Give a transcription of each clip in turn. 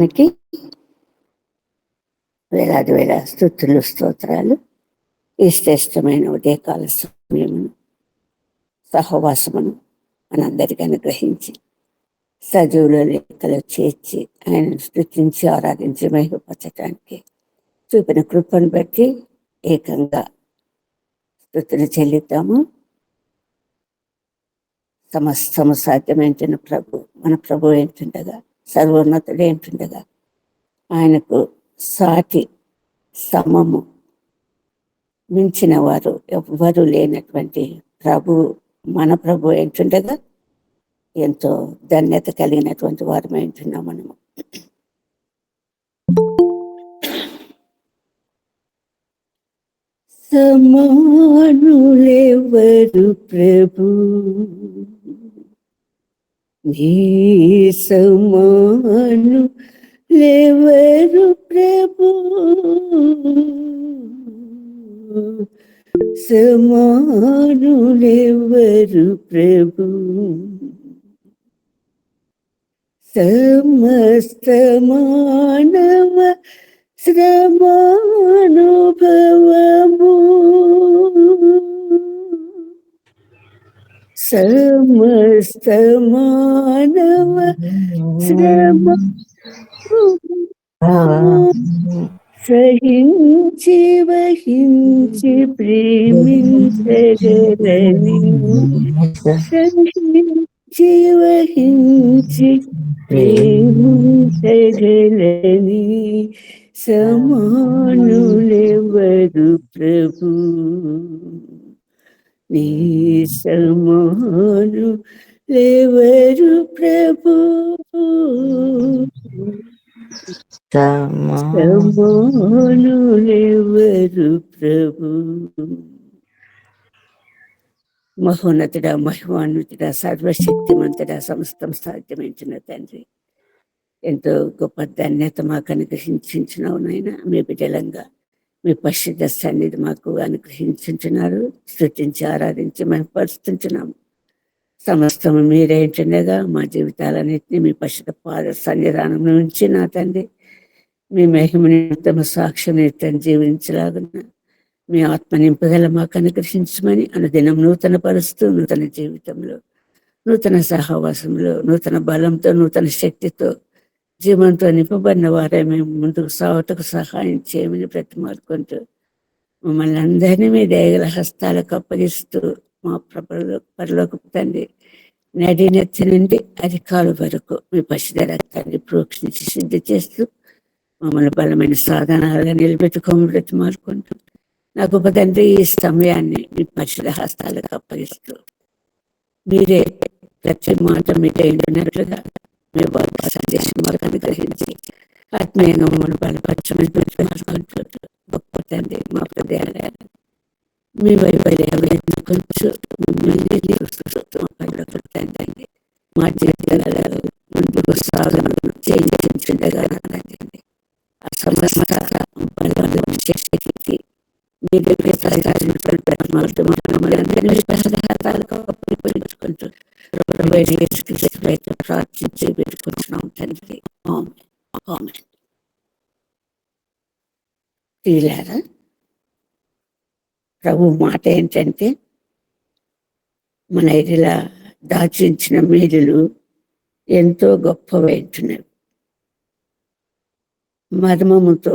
మనకి వేలాది వేల స్తుతులు స్తోత్రాలు. ఈ శ్రేష్టమైన ఉదయకాల సమయమును సహవాసమును మనందరికీ అనుగ్రహించి సజీవుల లెక్కలో చేర్చి ఆయన స్తుతించి ఆరాధించి మహిమపరచడానికి చూపిన కృపను బట్టి ఏకంగా స్తుతులు చెల్లిద్దాము. సమస్తము సాధ్యమైంటున్న మన ప్రభు ఏంటుండగా, సర్వోన్నతుడు ఏంటుండగా, ఆయనకు సాటి సమము మించిన వారు ఎవ్వరూ లేనటువంటి మన ప్రభు ఏంటుండగా ఎంతో ధన్యత కలిగినటువంటి వారు ఏంటున్నాం మనము. సమానులెవరు ప్రభు, నీ సమానులెవరు ప్రభు, సమానులెవరు ప్రభు, సమస్త మానవ శ్రమానుభవము, సమస్త మానవ శ్రమ సహించి వహించి ప్రేమించగలని, సహించి వహించి ప్రేమించగలని సమానులెవరు ప్రభు, నీ సమానులెవరు ప్రభు, సమానులెవరు ప్రభు. మహోన్నతుడా, మహిమాన్వితుడా, సర్వశక్తిమంతుడా, సమస్తం సాధ్యమించిన తండ్రి, ఎంతో గొప్ప ధన్యత మాకు అనుగ్రహించినావు నాయన. మీ బిడ్డలంగా మీ పరిశుద్ధ సన్నిధి మాకు అనుగ్రహించున్నారు. స్తుతించి ఆరాధించి మేము పరుస్తుంటున్నాము. సమస్తము మీరేంటుండగా మా జీవితాలన్నింటినీ మీ పరిశుద్ధ పాద సన్నిధానం నుంచి నా తండ్రి మీ మహిమ నిమిత్తమ సాక్ష్య నిమిత్తం జీవించలాగున్న మీ ఆత్మ నింపుదల మాకు అనుగ్రహించమని అనుదినం నూతన పరుస్తూ నూతన జీవితంలో, నూతన సహవాసంలో, నూతన బలంతో, నూతన శక్తితో, జీవంతో నింపబడిన వారే మేము ముందుకు సాగుటకు సహాయం చేయమని బ్రతిమాలుకుంటూ మమ్మల్ని అందరినీ మీ దయగల హస్తాలకు అప్పగిస్తూ మా పరలోకపు తండ్రి నడినెత్తి నుండి అధికారుల వరకు మీ పరిశుద్ధ రక్తాన్ని ప్రోక్షించి సిద్ధి చేస్తూ మమ్మల్ని బలమైన సాధనాలుగా నిలబెట్టుకోమని బ్రతిమాలుకుంటూ నా గొప్ప తండ్రి ఈ సమయాన్ని మీ పరిశుద్ధ హస్తాలకు అప్పగిస్తూ మీరే ప్రతి మాట మీరే విన్నట్లుగా మీ వారి సందేశం మాకు అనుగ్రహించి ఆత్మీయంగా మమ్మల్ని బలపరచమని బ్రతిమాలుకుంటూ గొప్ప తండ్రి మా హృదయాలు మీ వైపు కొంచెం మిమ్మల్ని తండ్రి మా జీవితాలలో ముందుకు సాగను చేయించుండగా ఆ సమస్త బలం శక్తి మీ దగ్గర ప్రార్థించి పెట్టుకుంటున్నాం తండ్రి. తీలారా ప్రభు మాట ఏంటంటే, మన ఎదిలా దాచించిన మేలులు ఎంతో గొప్పవైంటున్నవి, మర్మముతో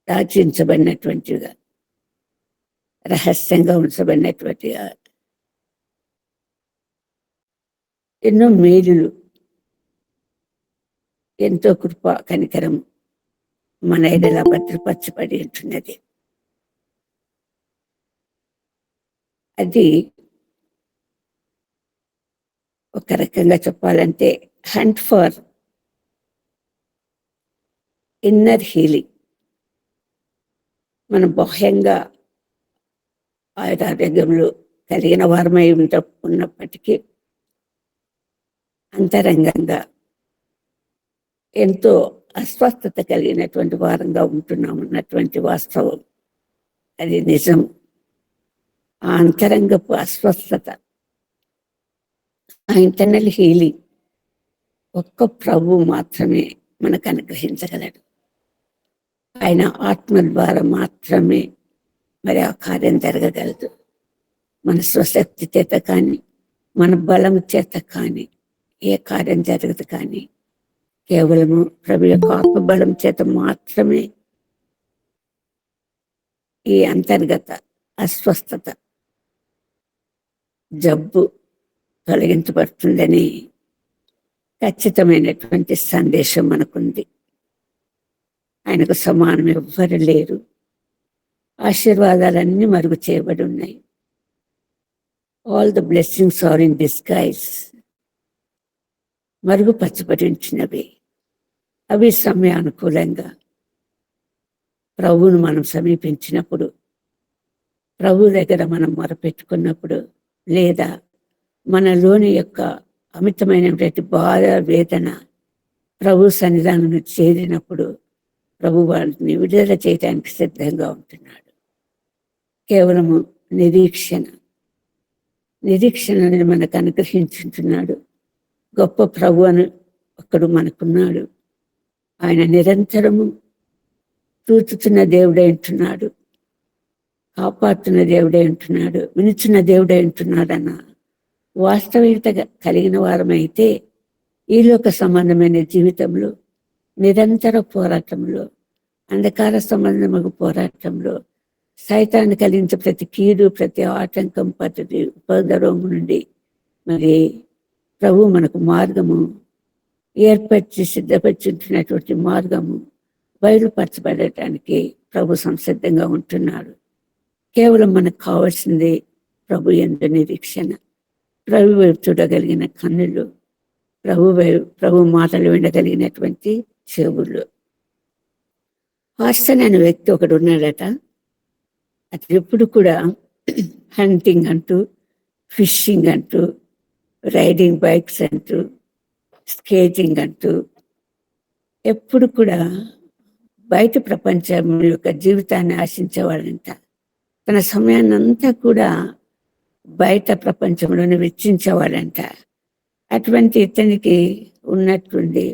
దాచించబడినటువంటిగా, రహస్యంగా ఉంచబడినటువంటిగా ఎన్నో మేలులు, ఎంతో కృప కనికరం మన ఎడలా భద్రపరచబడి ఉంటున్నది. అది ఒక రకంగా చెప్పాలంటే హంట్ ఫర్ ఇన్నర్ హీలింగ్. మనం బాహ్యంగా ఆరోగ్యంలో కలిగిన వారమై ఉన్నప్పటికీ అంతరంగంగా ఎంతో అస్వస్థత కలిగినటువంటి వారంగా ఉంటున్నామన్నటువంటి వాస్తవం. అది నిజం. ఆ అంతరంగపు అస్వస్థత, ఆ ఇంటర్నల్ హీలింగ్ ఒక్క ప్రభువు మాత్రమే మనకు అనుగ్రహించగలడు. ఆయన ఆత్మ ద్వారా మాత్రమే మరి ఆ కార్యం జరగగలదు. మన స్వశక్తి చేత కానీ, మన బలం చేత కానీ ఏ కార్యం జరగదు. కానీ కేవలము ప్రభు యొక్క ఆత్మబలం చేత మాత్రమే ఈ అంతర్గత అస్వస్థత, జబ్బు తొలగించబడుతుందని ఖచ్చితమైనటువంటి సందేశం మనకుంది. ఆయనకు సమానం ఎవ్వరు లేరు. ఆశీర్వాదాలన్నీ మరుగు చేయబడి ఉన్నాయి. All the blessings are in disguise. మరుగుపరచబడి ఉంచినవి. అవి సమయానుకూలంగా ప్రభువును మనం సమీపించినప్పుడు, ప్రభు దగ్గర మనం మొరపెట్టుకున్నప్పుడు, లేదా మనలోని యొక్క అమితమైనటువంటి బాధ వేదన ప్రభు సన్నిధానం చేరినప్పుడు ప్రభు వారిని విడుదల చేయడానికి సిద్ధంగా ఉంటున్నాడు. కేవలము నిరీక్షణని మనకు అనుగ్రహించుంటున్నాడు. గొప్ప ప్రభు అని ఒక్కడు మనకున్నాడు. ఆయన నిరంతరము చూచుతున్న దేవుడే ఉంటున్నాడు, కాపాడుతున్న దేవుడే ఉంటున్నాడు, వినుచున్న దేవుడే ఉంటున్నాడు అన్న వాస్తవికత కలిగిన వారమైతే ఈ లోక సంబంధమైన జీవితంలో, నిరంతర పోరాటంలో, అంధకార సంబంధమైన పోరాటంలో సైతాన్ని కలిగించే ప్రతి కీడు, ప్రతి ఆటంకం, ప్రతి ఉపద్రవము నుండి మరి ప్రభు మనకు మార్గము ఏర్పరిచి సిద్ధపరిచినటువంటి మార్గము బయలుపరచబడటానికి ప్రభు సంసిద్ధంగా ఉంటున్నాడు. కేవలం మనకు కావాల్సింది ప్రభు యందు నిరీక్షణ, ప్రభు వైపు చూడగలిగిన కన్నులు, ప్రభు మాటలు వినగలిగినటువంటి చెవులు. హార్సన్ అనే వ్యక్తి ఒకడు ఉన్నాడట. అతను ఎప్పుడు కూడా హంటింగ్ అంటూ, ఫిషింగ్ అంటూ, రైడింగ్ బైక్స్ అంటూ, స్కేటింగ్ అంటూ ఎప్పుడు కూడా బయట ప్రపంచం యొక్క జీవితాన్ని ఆశించేవాడంట. తన సమయాన్ని అంతా కూడా బయట ప్రపంచంలోనే వెచ్చించేవాడంట. అటువంటి ఇతనికి ఉన్నట్టుండి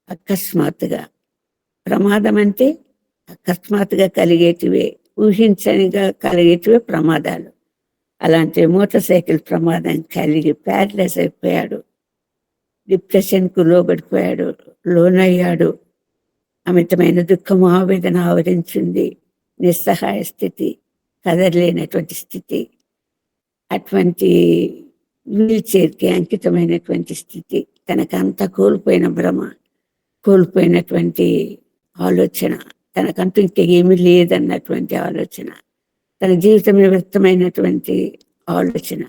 అకస్మాత్తుగా, ప్రమాదం అంటే అకస్మాత్తుగా కలిగేటివే, ఊహించనిగా కలిగేటివే ప్రమాదాలు. అలాంటి మోటార్ సైకిల్ ప్రమాదం కలిగి ప్యారలైజ్ అయిపోయాడు. డిప్రెషన్కు లోనయ్యాడు. అమితమైన దుఃఖము, ఆవేదన ఆవరించింది. నిస్సహాయ స్థితి, కదలలేనటువంటి స్థితి, అటువంటి వీల్ చైర్కి అంకితమైనటువంటి స్థితి, తనకంతా కోల్పోయిన భ్రమ, కోల్పోయినటువంటి ఆలోచన, తనకంటూ ఇంకేమీ లేదన్నటువంటి ఆలోచన, తన జీవితమే వ్యర్థమైనటువంటి ఆలోచన.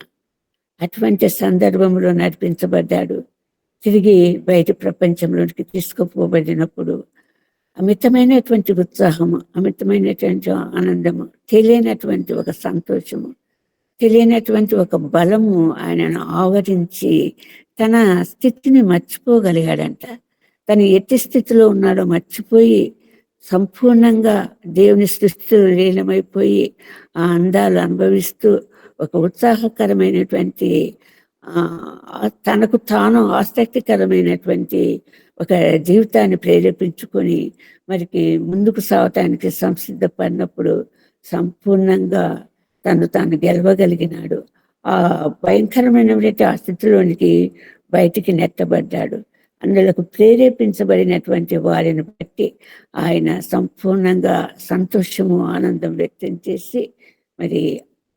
అటువంటి సందర్భంలో నడిపించబడ్డాడు. తిరిగి బయట ప్రపంచంలోనికి తీసుకుపోబడినప్పుడు అమితమైనటువంటి ఉత్సాహము, అమితమైనటువంటి ఆనందము, తెలియనటువంటి ఒక సంతోషము, తెలియనటువంటి ఒక బలము ఆయనను ఆవరించి తన స్థితిని మర్చిపోగలిగాడంట. తను ఎట్టి స్థితిలో ఉన్నాడో మర్చిపోయి సంపూర్ణంగా దేవుని సృష్టిలో లీనమైపోయి ఆ అందాలు అనుభవిస్తూ ఒక ఉత్సాహకరమైనటువంటి తనకు తాను ఆసక్తికరమైనటువంటి ఒక జీవితాన్ని ప్రేరేపించుకొని మరికి ముందుకు సాగటానికి సంసిద్ధపడినప్పుడు సంపూర్ణంగా తాను గెలవగలిగినాడు. ఆ భయంకరమైనటువంటి ఆ స్థితిలోనికి బయటికి నెట్టబడ్డాడు. అందులోకి ప్రేరేపించబడినటువంటి వారిని బట్టి ఆయన సంపూర్ణంగా సంతోషము, ఆనందం వ్యక్తం చేసి మరి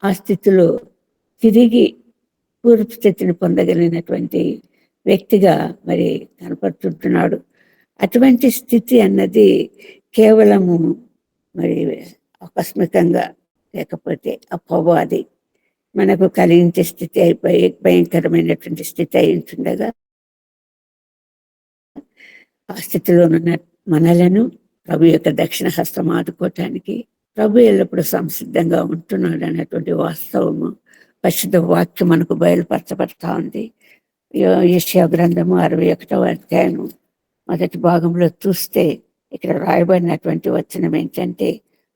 ఆ స్థితిలో తిరిగి పూర్వ స్థితిని పొందగలిగినటువంటి వ్యక్తిగా మరి కనపడుతుంటున్నాడు. అటువంటి స్థితి అన్నది కేవలము మరి ఆకస్మికంగా, లేకపోతే అపవాది మనకు కలిగించే స్థితి అయిపోయి భయంకరమైనటువంటి స్థితి అయి ఉంటుండగా, ఆ స్థితిలో ఉన్న మనలను ప్రభు యొక్క దక్షిణ హస్తం ఆదుకోవటానికి ప్రభు ఎల్లప్పుడూ సంసిద్ధంగా ఉంటున్నాడు అన్నటువంటి వాస్తవము పరిశుద్ధ వాక్యం మనకు బయలుపరచబడతా ఉంది. యెషయా గ్రంథము 61వ అధ్యాయం మొదటి భాగంలో చూస్తే ఇక్కడ రాయబడినటువంటి వచనం ఏంటంటే,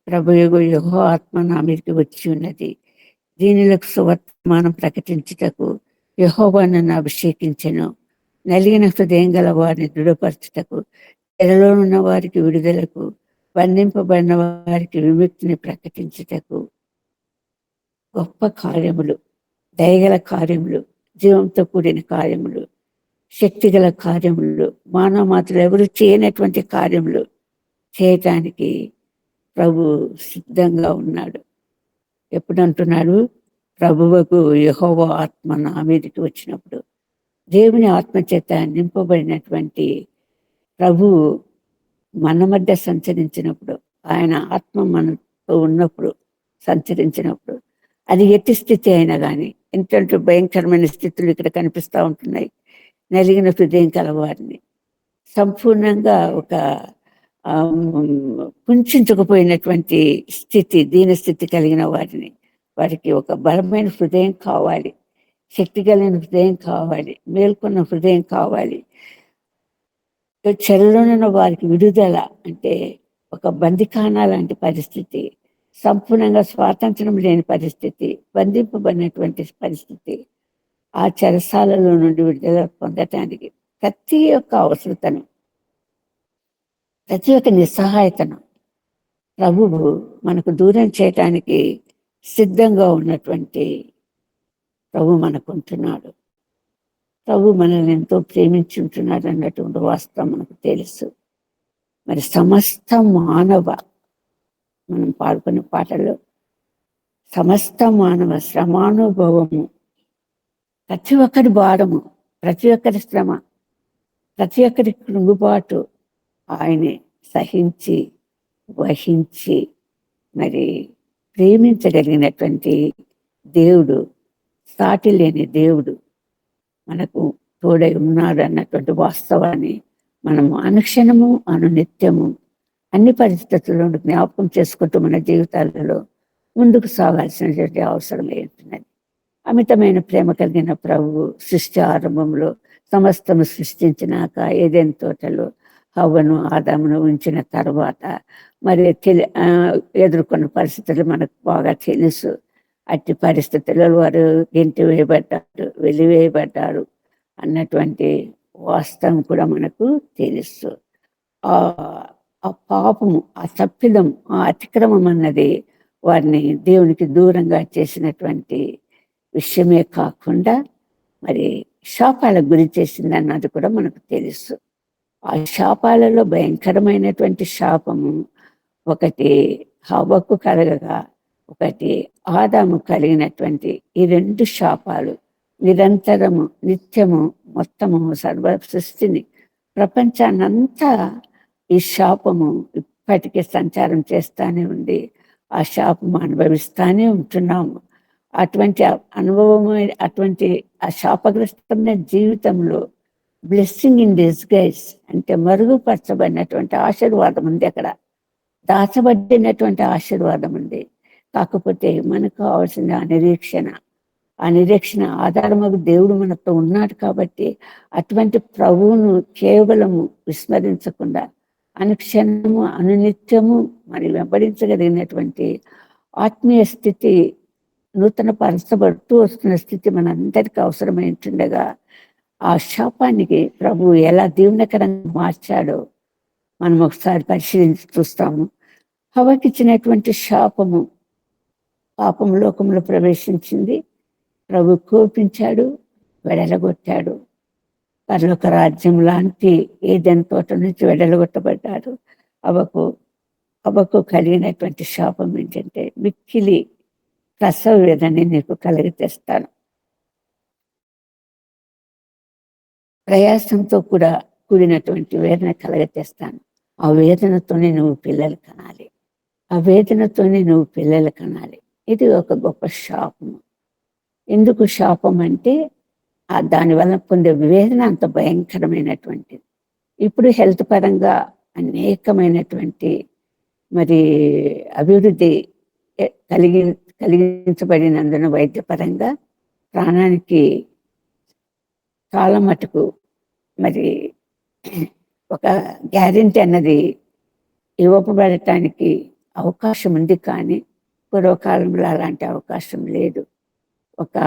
ప్రభు యెహోవా ఆత్మ నా మీదకి వచ్చి ఉన్నది, దీనులకు సువర్తమానం ప్రకటించుటకు యెహోవా నన్ను అభిషేకించెను, నలిగిన హృదయం గల వారిని దృఢపరచుటకు, చెరలో ఉన్న వారికి విడుదలకు, బంధింపబడిన వారికి విముక్తిని ప్రకటించుటకు గొప్ప కార్యములు, దయగల కార్యములు, జీవంతో కూడిన కార్యములు, శక్తిగల కార్యములు, మానవ మాత్రం ఎవరు చేయనటువంటి కార్యములు చేయటానికి ప్రభు సిద్ధంగా ఉన్నాడు. ఎప్పుడు అంటున్నాడు? ప్రభువుకు యెహోవా ఆత్మ నా మీదకి వచ్చినప్పుడు, దేవుని ఆత్మచేత నింపబడినటువంటి ప్రభువు మన మధ్య సంచరించినప్పుడు, ఆయన ఆత్మ మనతో ఉన్నప్పుడు, సంచరించినప్పుడు, అది ఎట్టి స్థితి అయినా కానీ, ఎంతంటే భయంకరమైన స్థితులు ఇక్కడ కనిపిస్తూ ఉంటున్నాయి. నలిగిన హృదయం కలవారిని సంపూర్ణంగా ఒక కుంచుకుపోయినటువంటి స్థితి, దీనస్థితి కలిగిన వారికి ఒక బలమైన హృదయం కావాలి, శక్తి కలిగిన హృదయం కావాలి, మేల్కొన్న హృదయం కావాలి. చెరలోనున్న వారికి విడుదల అంటే ఒక బందిఖానా లాంటి పరిస్థితి, సంపూర్ణంగా స్వాతంత్రం లేని పరిస్థితి, బంధింపబడినటువంటి పరిస్థితి, ఆ చెరసాలలో నుండి విడుదల పొందటానికి ప్రతి ఒక్క అవసరతను, ప్రతి ఒక్క నిస్సహాయతను ప్రభువు మనకు దూరం చేయటానికి సిద్ధంగా ఉన్నటువంటి ప్రభు మనకుంటున్నాడు. ప్రభు మనల్ని ఎంతో ప్రేమించి ఉంటున్నాడు అన్నటువంటి వాస్తవం మనకు తెలుసు. మరి సమస్త మానవ, మనం పాడుకునే పాటల్లో సమస్త మానవ శ్రమానుభవము, ప్రతి ఒక్కరి భారము, ప్రతి ఒక్కరి శ్రమ, ప్రతి ఒక్కరి కృంగుబాటు ఆయనే సహించి వహించి మరి ప్రేమించగలిగినటువంటి దేవుడు, సాటి లేని దేవుడు మనకు తోడై ఉన్నాడు అన్నటువంటి వాస్తవాన్ని మనము అనుక్షణము అనునిత్యము అన్ని పరిస్థితుల్లో జ్ఞాపకం చేసుకుంటూ మన జీవితాలలో ముందుకు సాగాల్సినటువంటి అవసరం ఏంటున్నది. అమితమైన ప్రేమ కలిగిన ప్రభువు సృష్టి ఆరంభంలో సమస్తము సృష్టించినాక ఏదైనా తోటలో హవ్వను ఆదామును ఉంచిన తర్వాత మరి ఎదుర్కొన్న పరిస్థితులు మనకు బాగా తెలుసు. అట్టి పరిస్థితులలో వారు గెంటి వేయబడ్డారు, వెలివేయబడ్డారు అన్నటువంటి వాస్తవం కూడా మనకు తెలుసు. ఆ పాపము, ఆ తప్పిదం, ఆ అతిక్రమం అన్నది వారిని దేవునికి దూరంగా చేసినటువంటి విషయమే కాకుండా మరి శాపాలకు గురి చేసింది అన్నది కూడా మనకు తెలుసు. ఆ శాపాలలో భయంకరమైనటువంటి శాపము ఒకటి హవ్వకు కలగగా, ఒకటి ఆదాము కలిగినటువంటి ఈ రెండు శాపాలు నిరంతరము నిత్యము మొత్తము సర్వ సృష్టిని, ప్రపంచాన్నంతా ఈ శాపము ఇప్పటికీ సంచారం చేస్తానే ఉంది. ఆ శాపము అనుభవిస్తానే ఉంటున్నాము. అటువంటి అనుభవము, అటువంటి ఆ శాపగ్రస్తమైన జీవితంలో బ్లెస్సింగ్ ఇన్ డిస్గైజ్ అంటే మరుగుపరచబడినటువంటి ఆశీర్వాదం ఉంది, అక్కడ దాచబడినటువంటి ఆశీర్వాదం ఉంది. కాకపోతే మనకు కావాల్సిన ఆ నిరీక్షణ ఆధారముకు దేవుడు మనతో ఉన్నాడు కాబట్టి అటువంటి ప్రభువును కేవలము విస్మరించకుండా అనుక్షణము అనునిత్యము మరి వెంబడించగలిగినటువంటి ఆత్మీయ స్థితి, నూతన పరచబడుతూ వస్తున్న స్థితి మనందరికీ అవసరమైంటుండగా ఆ శాపానికి ప్రభు ఎలా దీవెనకరంగా మార్చాడో మనం ఒకసారి పరిశీలించి చూస్తాము. హవ్వకిచ్చినటువంటి శాపము పాపం లోకంలో ప్రవేశించింది. ప్రభు కోపించాడు, వెడలగొట్టాడు. పరలోక రాజ్యం లాంటి ఏదెన్ తోట నుంచి వెడలగొట్టబడ్డాడు. అవ్వకు కలిగినటువంటి శాపం ఏంటంటే మిక్కిలి ప్రసవ వేదనని నీకు కలిగి తెస్తాను, ప్రయాసంతో కూడా కూడినటువంటి వేదన కలగతేస్తాను. ఆ వేదనతోనే నువ్వు పిల్లలు కనాలి, ఆ వేదనతోనే నువ్వు పిల్లలు కనాలి. ఇది ఒక గొప్ప శాపము. ఎందుకు శాపం అంటే దానివల్ల పొందే వేదన అంత భయంకరమైనటువంటిది. ఇప్పుడు హెల్త్ పరంగా అనేకమైనటువంటి మరి అభివృద్ధి కలిగించబడినందున వైద్యపరంగా ప్రాణానికి చాలా మటుకు మరి ఒక గ్యారెంటీ అన్నది ఇవ్వబడటానికి అవకాశం ఉంది. కానీ పూర్వకాలంలో అలాంటి అవకాశం లేదు. ఒక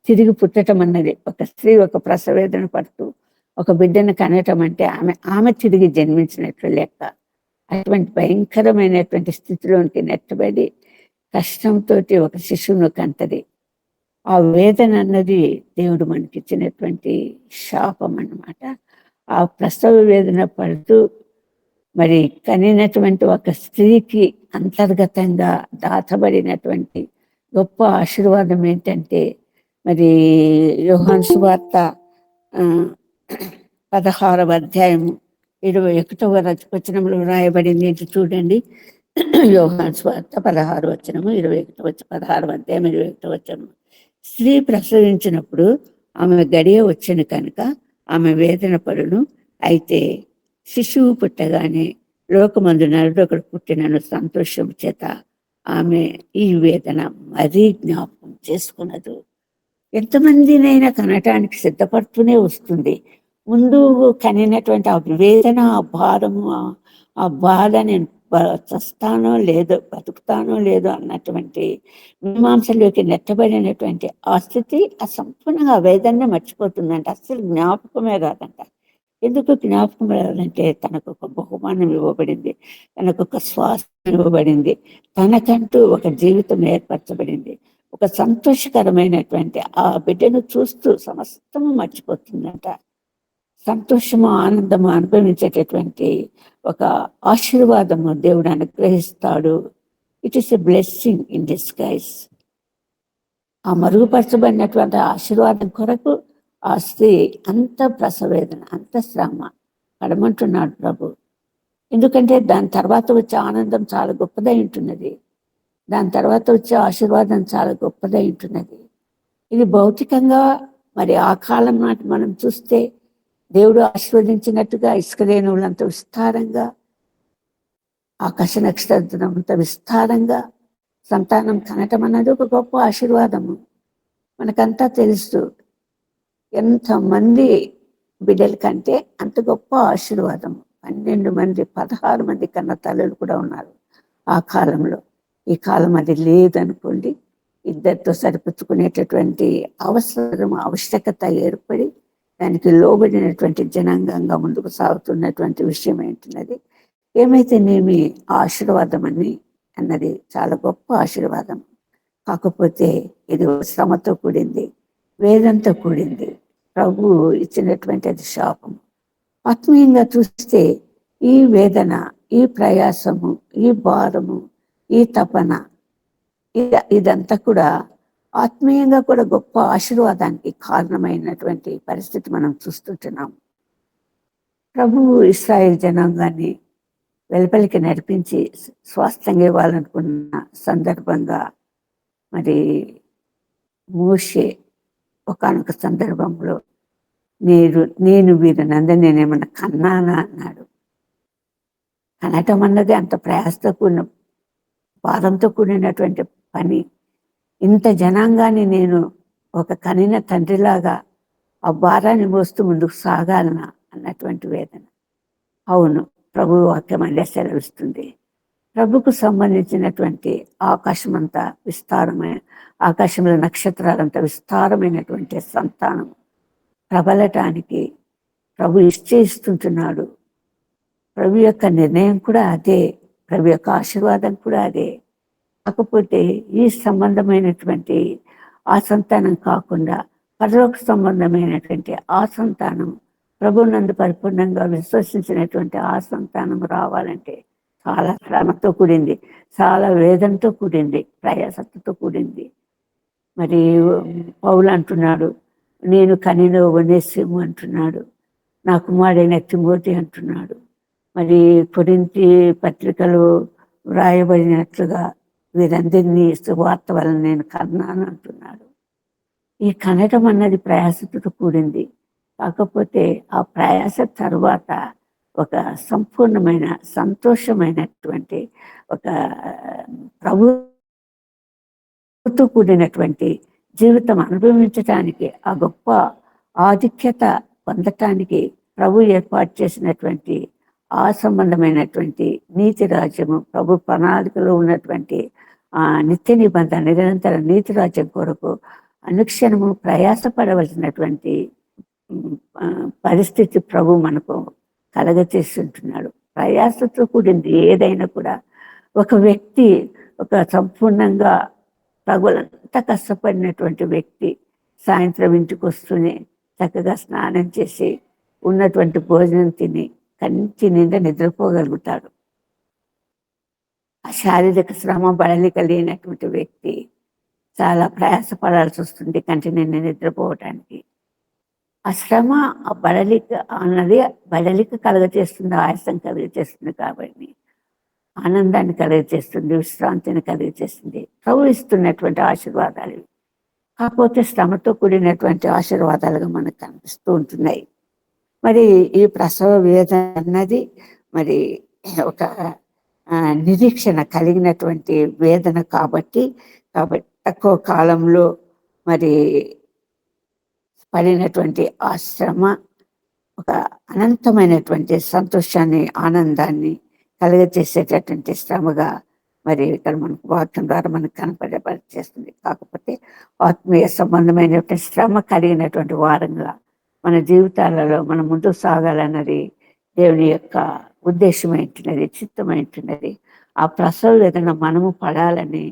తిరిగి పుట్టడం అన్నది, ఒక స్త్రీ ఒక ప్రసవేదన పడుతూ ఒక బిడ్డను కనటం అంటే ఆమె ఆమె తిరిగి జన్మించినట్లు లెక్క. అటువంటి భయంకరమైనటువంటి స్థితిలోనికి నెట్టబడి కష్టంతోటి ఒక శిశువును కంటది. ఆ వేదన అన్నది దేవుడు మనకిచ్చినటువంటి శాపం అన్నమాట. ఆ ప్రసవ వేదన పడుతూ మరి కనినటువంటి ఒక స్త్రీకి అంతర్గతంగా దాచబడినటువంటి గొప్ప ఆశీర్వాదం ఏంటంటే, మరి యోహాను సువార్త 16వ అధ్యాయము 21వ వచనంలో రాయబడింది. ఇది చూడండి. యోహాను సువార్త 16 వచనము 21 16వ అధ్యాయం 21 వచనము. స్త్రీ ప్రసవించినప్పుడు ఆమె గడియ వచ్చెను కనుక ఆమె వేదన పడును. అయితే శిశువు పుట్టగానే లోకమందు నరుడొకడు పుట్టినను సంతోషం చేత ఆమె ఈ వేదన మరీ జ్ఞాపకం చేసుకున్నదు. ఎంతమందినైనా కనటానికి సిద్ధపడుతూనే వస్తుంది. ముందు కనినటువంటి ఆ వేదన, ఆ భారము, ఆ బాధ, నేను చస్తానో లేదో బతుకుతానో లేదో అన్నటువంటి మీమాంసలోకి నెట్టబడినటువంటి ఆ స్థితి ఆ సంపూర్ణంగా వేదన్నే మర్చిపోతుందంట. అస్సలు జ్ఞాపకమే రాదంట. ఎందుకు జ్ఞాపకం రాదంటే తనకు ఒక బహుమానం ఇవ్వబడింది, తనకు ఒక శ్వాసం ఇవ్వబడింది, తనకంటూ ఒక జీవితం ఏర్పరచబడింది. ఒక సంతోషకరమైనటువంటి ఆ బిడ్డను చూస్తూ సమస్తము మర్చిపోతుందంట. సంతోషము, ఆనందము అనుభవించేటటువంటి ఒక ఆశీర్వాదము దేవుడు అనుగ్రహిస్తాడు. It is a blessing in disguise. ఆ మరుగుపరచబడినటువంటి ఆశీర్వాదం కొరకు ఆ స్త్రీ అంత ప్రసవేదన, అంత శ్రమ పడమంటున్నాడు ప్రభు. ఎందుకంటే దాని తర్వాత వచ్చే ఆనందం చాలా గొప్పదై ఉంటున్నది. దాని తర్వాత వచ్చే ఆశీర్వాదం చాలా గొప్పదై ఉంటున్నది. ఇది భౌతికంగా మరి ఆ కాలం నాటి మనం చూస్తే దేవుడు ఆశీర్వదించినట్టుగా ఇసుక రేణువులంత విస్తారంగా, ఆకాశ నక్షత్రంత విస్తారంగా సంతానం కనటం అన్నది ఒక గొప్ప ఆశీర్వాదము. మనకంతా తెలుసు. ఎంతమంది బిడ్డల కంటే అంత గొప్ప ఆశీర్వాదము. 12 మంది 16 మంది కన్న తల్లులు కూడా ఉన్నారు ఆ కాలంలో. ఈ కాలం అది లేదనుకోండి. ఇద్దరితో సరిపుచ్చుకునేటటువంటి ఆవశ్యకత ఏర్పడి దానికి లోబడినటువంటి జనాంగంగా ముందుకు సాగుతున్నటువంటి విషయం ఏంటున్నది. ఏమైతేనేమి ఆశీర్వాదం అన్నది చాలా గొప్ప ఆశీర్వాదం. కాకపోతే ఇది శ్రమతో కూడింది, వేదంతో కూడింది. ప్రభు ఇచ్చినటువంటి అది శాపం. ఆత్మీయంగా చూస్తే ఈ వేదన, ఈ ప్రయాసము, ఈ భారము, ఈ తపన, ఇదంతా కూడా ఆత్మీయంగా కూడా గొప్ప ఆశీర్వాదానికి కారణమైనటువంటి పరిస్థితి మనం చూస్తుంటున్నాం. ప్రభువు ఇశ్రాయేలు జనాంగాన్ని వెలుపలికి నడిపించి స్వాస్థ్యంగా ఇవ్వాలనుకున్న సందర్భంగా మరి మోషే ఒకానొక సందర్భంలో నేను వీరినందరినీ నేనేమన్నా కన్నానా అన్నాడు. కనటం అన్నది అంత ప్రయాసతో కూడిన, భారంతో కూడినటువంటి పని. ఇంత జనాంగాన్ని నేను ఒక కనిన తండ్రిలాగా ఆ భారాన్ని మోస్తూ ముందుకు సాగాలనా అన్నటువంటి వేదన. అవును, ప్రభు వాక్యం అల్లే సెలవిస్తుంది. ప్రభుకు సంబంధించినటువంటి ఆకాశం అంతా విస్తారమైన, ఆకాశంలో నక్షత్రాలంతా విస్తారమైనటువంటి సంతానం ప్రబలటానికి ప్రభు ఇస్తుంటున్నాడు. ప్రభు యొక్క నిర్ణయం కూడా అదే, ప్రభు యొక్క ఆశీర్వాదం కూడా అదే. కాకపోతే ఈ సంబంధమైనటువంటి ఆ సంతానం కాకుండా పరలోక సంబంధమైనటువంటి ఆ సంతానం, ప్రభు నందు పరిపూర్ణంగా విశ్వసించినటువంటి ఆ సంతానం రావాలంటే చాలా శ్రమతో కూడింది, చాలా వేదనతో కూడింది, ప్రయాసతో కూడింది. మరి పౌలు అంటున్నాడు, నేను కనిన ఒనేసిము అంటున్నాడు, నా కుమారుడైన తిమోతి అంటున్నాడు. మరి కొరింథీ పత్రికలు వ్రాయబడినట్లుగా వీరందరినీ సువార్త వలన నేను కన్నాను అంటున్నాడు. ఈ కనటం అన్నది ప్రయాసతో కూడింది. కాకపోతే ఆ ప్రయాస తర్వాత ఒక సంపూర్ణమైన సంతోషమైనటువంటి ఒక ప్రభుతో కూడినటువంటి జీవితం అనుభవించటానికి, ఆ గొప్ప ఆధిక్యత పొందటానికి ప్రభు ఏర్పాటు చేసినటువంటి ఆ సంబంధమైనటువంటి నీతి రాజ్యము, ప్రభు ప్రణాళికలో ఉన్నటువంటి ఆ నిత్య నిబంధన నిరంతర నీతి రాజ్యం కొరకు అనుక్షణము ప్రయాసపడవలసినటువంటి పరిస్థితి ప్రభు మనకు కలగచేస్తుంటున్నాడు. ప్రయాసతో కూడింది ఏదైనా కూడా. ఒక వ్యక్తి ఒక సంపూర్ణంగా పగలంతా కష్టపడినటువంటి వ్యక్తి సాయంత్రం ఇంటికి వస్తూనే చక్కగా స్నానం చేసి ఉన్నటువంటి భోజనం తిని కంటి నిండా నిద్రపోగలుగుతాడు. ఆ శారీరక శ్రమ బడలిక లేనటువంటి వ్యక్తి చాలా ప్రయాసపడాల్సి వస్తుంది కంటి నిండా నిద్రపోవటానికి. ఆ శ్రమ, ఆ బడలిక అన్నది బడలిక కలుగజేస్తుంది, ఆయాసం కలుగజేస్తుంది కాబట్టి ఆనందాన్ని కలుగజేస్తుంది, విశ్రాంతిని కలుగజేస్తుంది. ప్రభు ఇస్తున్నటువంటి ఆశీర్వాదాలు ఇవి. కాకపోతే శ్రమతో కూడినటువంటి ఆశీర్వాదాలుగా మనకు కనిపిస్తూ ఉంటున్నాయి. మరి ఈ ప్రసవ వేదన అన్నది మరి ఒక నిరీక్షణ కలిగినటువంటి వేదన కాబట్టి తక్కువ కాలంలో మరి పడినటువంటి ఆ శ్రమ ఒక అనంతమైనటువంటి సంతోషాన్ని, ఆనందాన్ని కలుగజేసేటటువంటి శ్రమగా మరి ఇక్కడ మనకు వాక్యం ద్వారా మనకు కనపడేస్తుంది. కాకపోతే ఆత్మీయ సంబంధమైనటువంటి శ్రమ కలిగినటువంటి వారంగా మన జీవితాలలో మనం ముందుకు సాగాలన్నది దేవుని యొక్క ఉద్దేశం ఏంటున్నది, చిత్తం ఏంటున్నది. ఆ ప్రసవ వేదన మనము పడాలని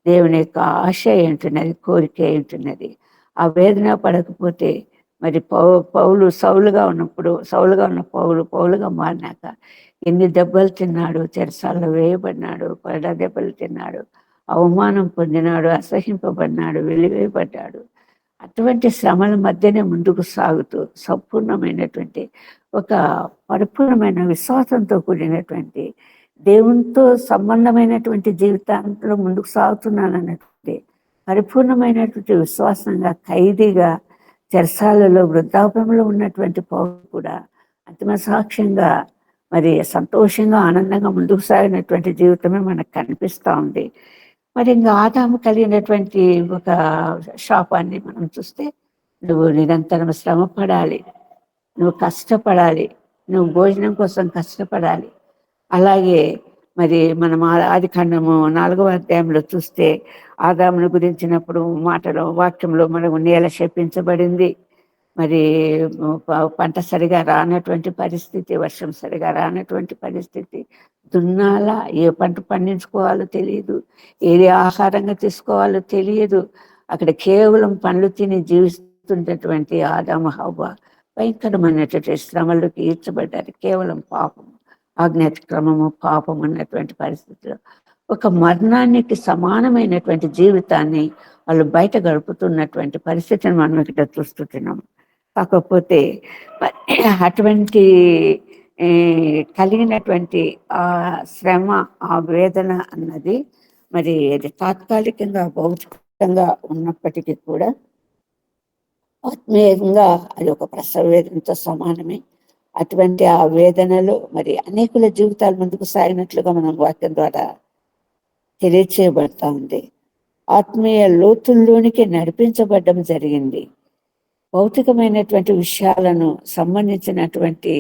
దేవుని యొక్క ఆశ ఏంటున్నది, కోరిక ఏంటున్నది. ఆ వేదన పడకపోతే మరి పౌలు సౌలుగా ఉన్న పౌలుగా మారినాక ఎన్ని దెబ్బలు తిన్నాడు, చెరసాల్లో వేయబడినాడు, కొరడ దెబ్బలు తిన్నాడు, అవమానం పొందినాడు, అసహింపబడినాడు, వెలివేయబడ్డాడు. అటువంటి శ్రమల మధ్యనే ముందుకు సాగుతూ సంపూర్ణమైనటువంటి ఒక పరిపూర్ణమైన విశ్వాసంతో కూడినటువంటి దేవునితో సంబంధమైనటువంటి జీవితాంలో ముందుకు సాగుతున్నానన్నటువంటి పరిపూర్ణమైనటువంటి విశ్వాసంగా, ఖైదీగా, చెరసాలలో వృద్ధాప్యంలో ఉన్నటువంటి పౌలు కూడా అంతిమ సాక్ష్యంగా మరి సంతోషంగా, ఆనందంగా ముందుకు సాగినటువంటి జీవితమే మనకు కనిపిస్తూ ఉంది. మరి ఇంకా ఆదాము కలిగినటువంటి ఒక శాపాన్ని మనం చూస్తే, నువ్వు నిరంతరం శ్రమ పడాలి, నువ్వు కష్టపడాలి, నువ్వు భోజనం కోసం కష్టపడాలి. అలాగే మరి మనం ఆదికాండము 4వ అధ్యాయంలో చూస్తే ఆదామును గురించినప్పుడు వాక్యంలో మనకు నేల శపించబడింది. మరి పంట సరిగా రానటువంటి పరిస్థితి, వర్షం సరిగా రానటువంటి పరిస్థితి, దున్నాలా, ఏ పంట పండించుకోవాలో తెలియదు, ఏది ఆహారంగా తీసుకోవాలో తెలియదు. అక్కడ కేవలం పండ్లు తిని జీవిస్తున్నటువంటి ఆదాము హవ్వ భయంకరమైనటువంటి శ్రమలకు ఈడ్చబడ్డారు. కేవలం పాపం, ఆజ్ఞాతిక్రమము, పాపం అన్నటువంటి పరిస్థితిలో ఒక మరణానికి సమానమైనటువంటి జీవితాన్ని వాళ్ళు బయట గడుపుతున్నటువంటి పరిస్థితిని మనం ఇక్కడ చూస్తున్నాం. కాకపోతే అటువంటి కలిగినటువంటి ఆ శ్రమ, ఆ వేదన అన్నది మరి అది తాత్కాలికంగా, భౌతికంగా ఉన్నప్పటికీ కూడా ఆత్మీయంగా అది ఒక ప్రసవ వేదనతో సమానమే. అటువంటి ఆ వేదనలో మరి అనేకుల జీవితాలు ముందుకు సాగినట్లుగా మనం వాక్యం ద్వారా తెలియచేయబడతా ఉంది. ఆత్మీయ లోతుల్లోనికి నడిపించబడడం జరిగింది. భౌతికమైనటువంటి విషయాలను సంబంధించినటువంటి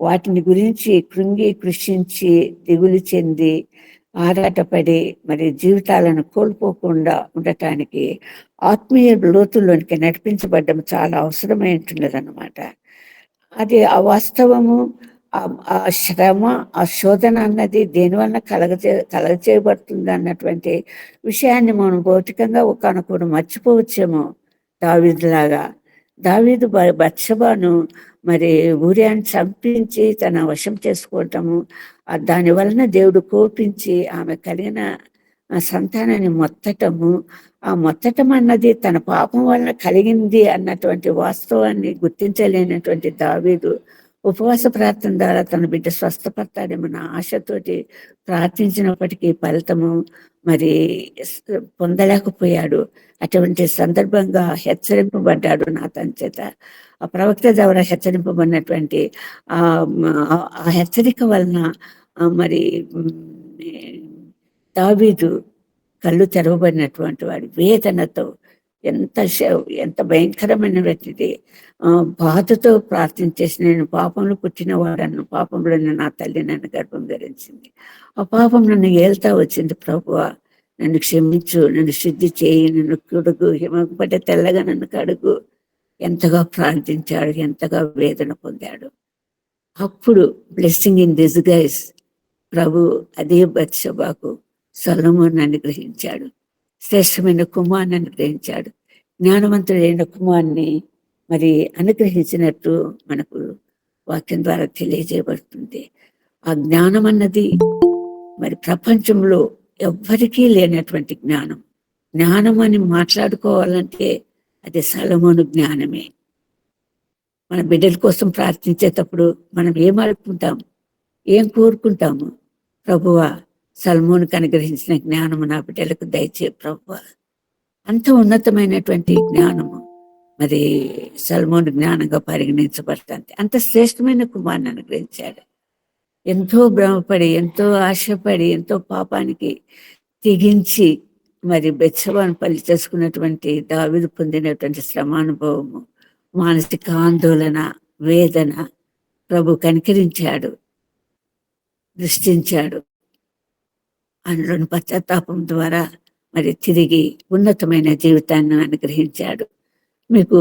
వాటిని గురించి కృంగి కృషించి దిగులు చెంది ఆరాటపడి మరి జీవితాలను కోల్పోకుండా ఉండటానికి ఆత్మీయ లోతుల్లోనికి నడిపించబడడం చాలా అవసరమై ఉంటున్నది అన్నమాట. అది ఆ వాస్తవము, ఆ శ్రమ, ఆ శోధన అన్నది దేనివల్ల కలగచేయబడుతుంది అన్నటువంటి విషయాన్ని మనం భౌతికంగా ఒకనొకడు మర్చిపోవచ్చేమో. దావీదులాగా దావీదు బత్షెబను మరి ఊరియాని చంపించి తన వశం చేసుకోవటము, దాని వలన దేవుడు కోపించి ఆమె కలిగిన సంతానాన్ని మొత్తటము, ఆ మొత్తటం అన్నది తన పాపం వలన కలిగింది అన్నటువంటి వాస్తవాన్ని గుర్తించలేనటువంటి దావీదు ఉపవాస ప్రార్థన ద్వారా తన బిడ్డ స్వస్థపడతాడేమన్న ఆశతోటి ప్రార్థించినప్పటికీ ఫలితము మరి పొందలేకపోయాడు. అటువంటి సందర్భంగా హెచ్చరింపబడ్డాడు నాతని చేత. ఆ ప్రవక్త ద్వారా హెచ్చరింపబడినటువంటి ఆ హెచ్చరిక వలన మరి దావీదు కళ్ళు తెరవబడినటువంటి వాడు వేదనతో ఎంత భయంకరమైనటువంటిది బాధతో ప్రార్థించేసి, నేను పాపంలో పుట్టినవాడను, పాపంలో నా తల్లి నన్ను గర్భం ధరించింది, ఆ పాపం నన్ను ఏల్తా వచ్చింది ప్రభువా, నన్ను క్షమించు, నన్ను శుద్ధి చేయి, నన్ను కడుగు, హిమపడ్డ తెల్లగా నన్ను కడుగు, ఎంతగా ప్రార్థించాడు, ఎంతగా వేదన పొందాడు. అప్పుడు బ్లెస్సింగ్ ఇన్ డిస్గైజ్ ప్రభు అదే బత్షెబాకు సొలొమోను అనుగ్రహించాడు. శ్రేష్టమైన కుమారుని అనుగ్రహించాడు. జ్ఞానవంతుడైన కుమారుని మరి అనుగ్రహించినట్టు మనకు వాక్యం ద్వారా తెలియజేయబడుతుంది. ఆ జ్ఞానం అన్నది మరి ప్రపంచంలో ఎవ్వరికీ లేనటువంటి జ్ఞానం. జ్ఞానం అని మాట్లాడుకోవాలంటే అది సొలొమోను జ్ఞానమే. మన బిడ్డల కోసం ప్రార్థించేటప్పుడు మనం ఏం అడుగుకుంటాం, ఏం కోరుకుంటాము? ప్రభువా, సొలొమోనుకు అనుగ్రహించిన జ్ఞానము నా బిడ్డలకు దయచే ప్రభువా. అంత ఉన్నతమైనటువంటి జ్ఞానము మరి సొలొమోను జ్ఞానంగా పరిగణించబడుతుంది. అంత శ్రేష్టమైన కుమారుని అనుగ్రహించాడు. ఎంతో భ్రమపడి, ఎంతో ఆశపడి, ఎంతో పాపానికి తెగించి మరి బెత్షెబాను పెళ్లి చేసుకున్నటువంటి దావీదు పొందినటువంటి శ్రమానుభవము, మానసిక ఆందోళన, వేదన ప్రభు కనికరించాడు, దృష్టించాడు. అందులోని పశ్చాత్తాపం ద్వారా మరి తిరిగి ఉన్నతమైన జీవితాన్ని అనుగ్రహించాడు. మీకు